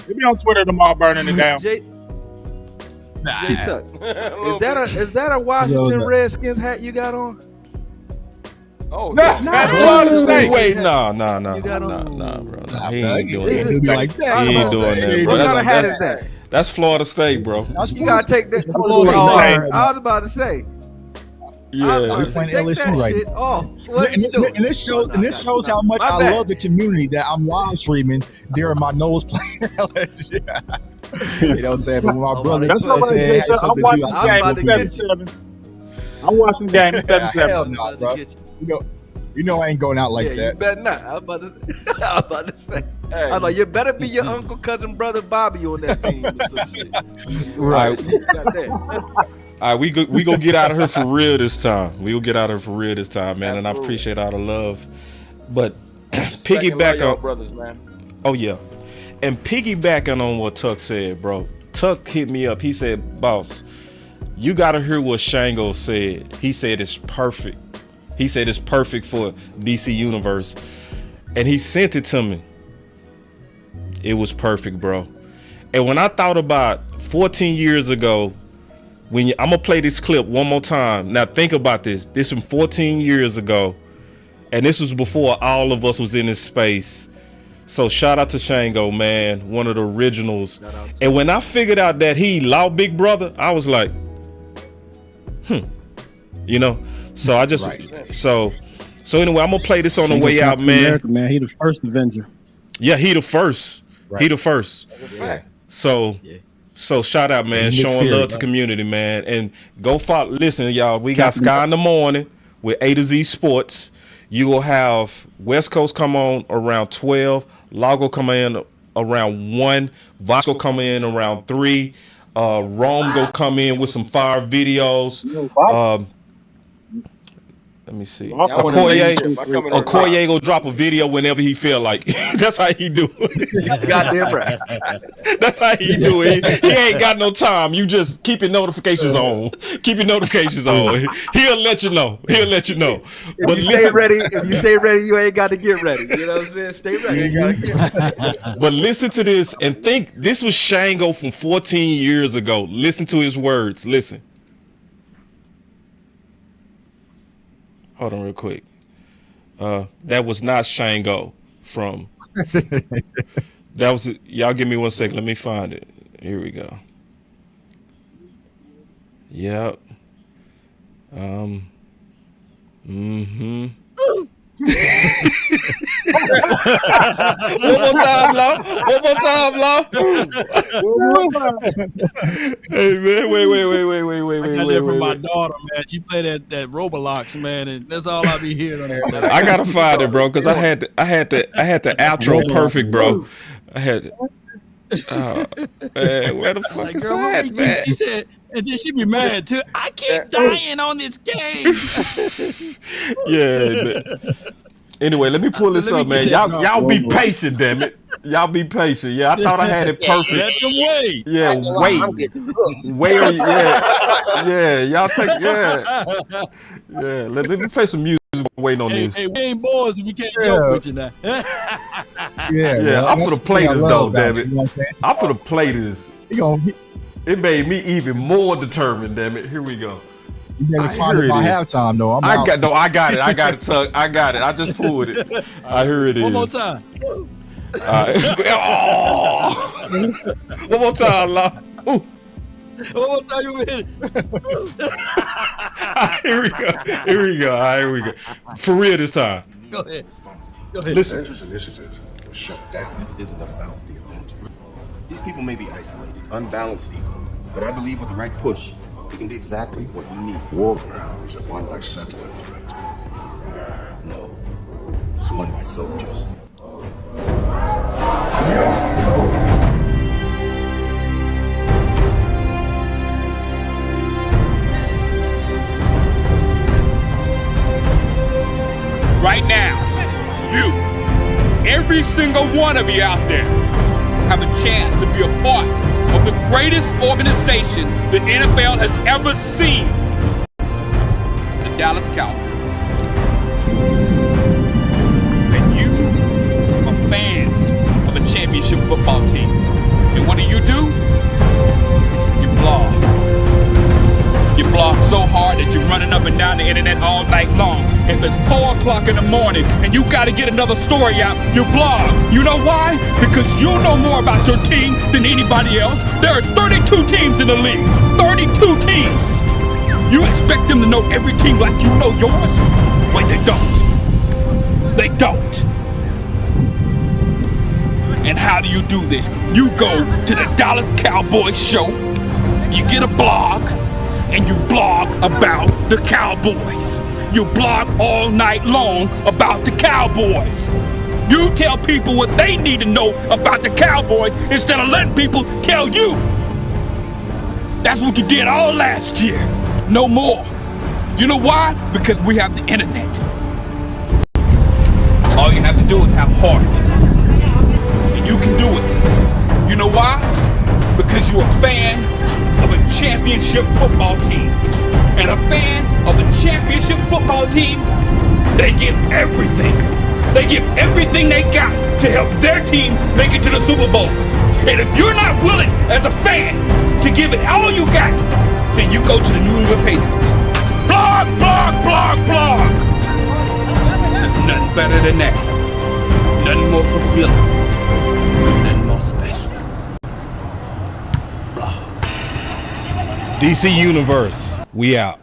He be on Twitter tomorrow burning it down. J Tuck, is that a Washington Redskins hat you got on? Oh, Florida State. Wait, no, bro. He ain't doing that. Like that. He ain't doing that, bro. What kind of hat is that? That's Florida State, bro. You gotta take that. I was about to say. Yeah, we're playing LSU right now. And this shows how much I love the community that I'm live streaming during my nose playing LSU. You know what I'm saying? But my brother said had something to do. I'm watching the game 7-7. Hell no, bro. You know I ain't going out like that. You better not. I was about to say. Hey. I was like, you better be your uncle, cousin, brother Bobby on that team or some shit. Right. All right, we go get out of here for real this time. We will get out of here for real this time, man. And I appreciate all the love. But piggyback on brothers, man. Oh yeah, and piggybacking on what Tuck said, bro. Tuck hit me up. He said, "Boss, you gotta hear what Shango said. He said it's perfect. He said it's perfect for DC Universe, and he sent it to me. It was perfect, bro. And when I thought about 14 years ago." I'm gonna play this clip one more time. Now think about this. This from 14 years ago, and this was before all of us was in this space. So shout out to Shango, man, one of the originals. And when I figured out that he Law Big Brother, I was like, you know. So I just so anyway, I'm gonna play this on the way out, man. America, man, he the first Avenger. Yeah, he the first. Right. He the first. Right. So shout out, man. Showing love to community, man. And go follow. Listen, y'all, we got Sky in the morning with A to Z Sports. You will have West Coast come on around 12. Lago come in around 1. Vasco come in around 3. Rome go come in with some fire videos. Let me see. Akoye go drop a video whenever he feel like. That's how he do it. Goddamn right. That's how he do it. He ain't got no time. You just keep your notifications on. Keep your notifications on. He'll let you know. But if you stay ready, you ain't got to get ready. You know what I'm saying? Stay ready. But listen to this and think. This was Shango from 14 years ago. Listen to his words. Listen. Hold on real quick. That was not Shango from. That was. Y'all give me 1 second. Let me find it. Here we go. Yep. One more time, Law. One more time, Law. Hey man, wait. I got that from my daughter, man. She played that Roblox, man, and that's all I be hearing on that. I gotta find it, bro, because I had the outro perfect, bro. I had man, where the fuck Like, is girl, that, man? she said, and then she be mad too. I keep dying on this game. Yeah. Man. Anyway, let me pull this up, man. Y'all be patient, damn it. Y'all be patient. Yeah, I thought I had it perfect. Let them wait. Yeah, wait. Wait. Yeah. Y'all take. Yeah. Let me play some music. Waiting on this. Hey, we ain't boys if we can't joke with you now. Yeah. I'm gonna play this though, damn it. I'm gonna play this. It made me even more determined, damn it. Here we go. You never find it by halftime, though. I got it, Tuck. I got it. I just pulled it. Here it is. One more time. One more time, Law. Ooh. One more time, you hit it. Here we go. All right, here we go. For real this time. Go ahead. Listen. Avengers Initiative was shut down. This isn't about the Avengers. These people may be isolated, unbalanced even, but I believe with the right push, we can do exactly what we need. Warfare is won by sentiment, Director. No, it's won by soldiers. Right now, every single one of you out there, have a chance to be a part of the greatest organization the NFL has ever seen. The Dallas Cowboys. And you are fans of a championship football team. And what do? You blog. You blog so hard that you're running up and down the internet all night long. If it's 4 o'clock in the morning and you gotta get another story out, you blog. You know why? Because you know more about your team than anybody else. There's 32 teams in the league. 32 teams. You expect them to know every team like you know yours? Wait, they don't. They don't. And how do you do this? You go to the Dallas Cowboys show, you get a blog, and you blog about the Cowboys. You blog all night long about the Cowboys. You tell people what they need to know about the Cowboys instead of letting people tell you. That's what you did all last year. No more. You know why? Because we have the internet. All you have to do is have heart. And you can do it. You know why? Because you're a fan of a championship football team. And a fan of a championship football team, they give everything. They give everything they got to help their team make it to the Super Bowl. And if you're not willing, as a fan, to give it all you got, then you go to the New England Patriots. Blog, blog, blog, blog. There's nothing better than that. Nothing more fulfilling. Nothing more special. DC Universe, we out.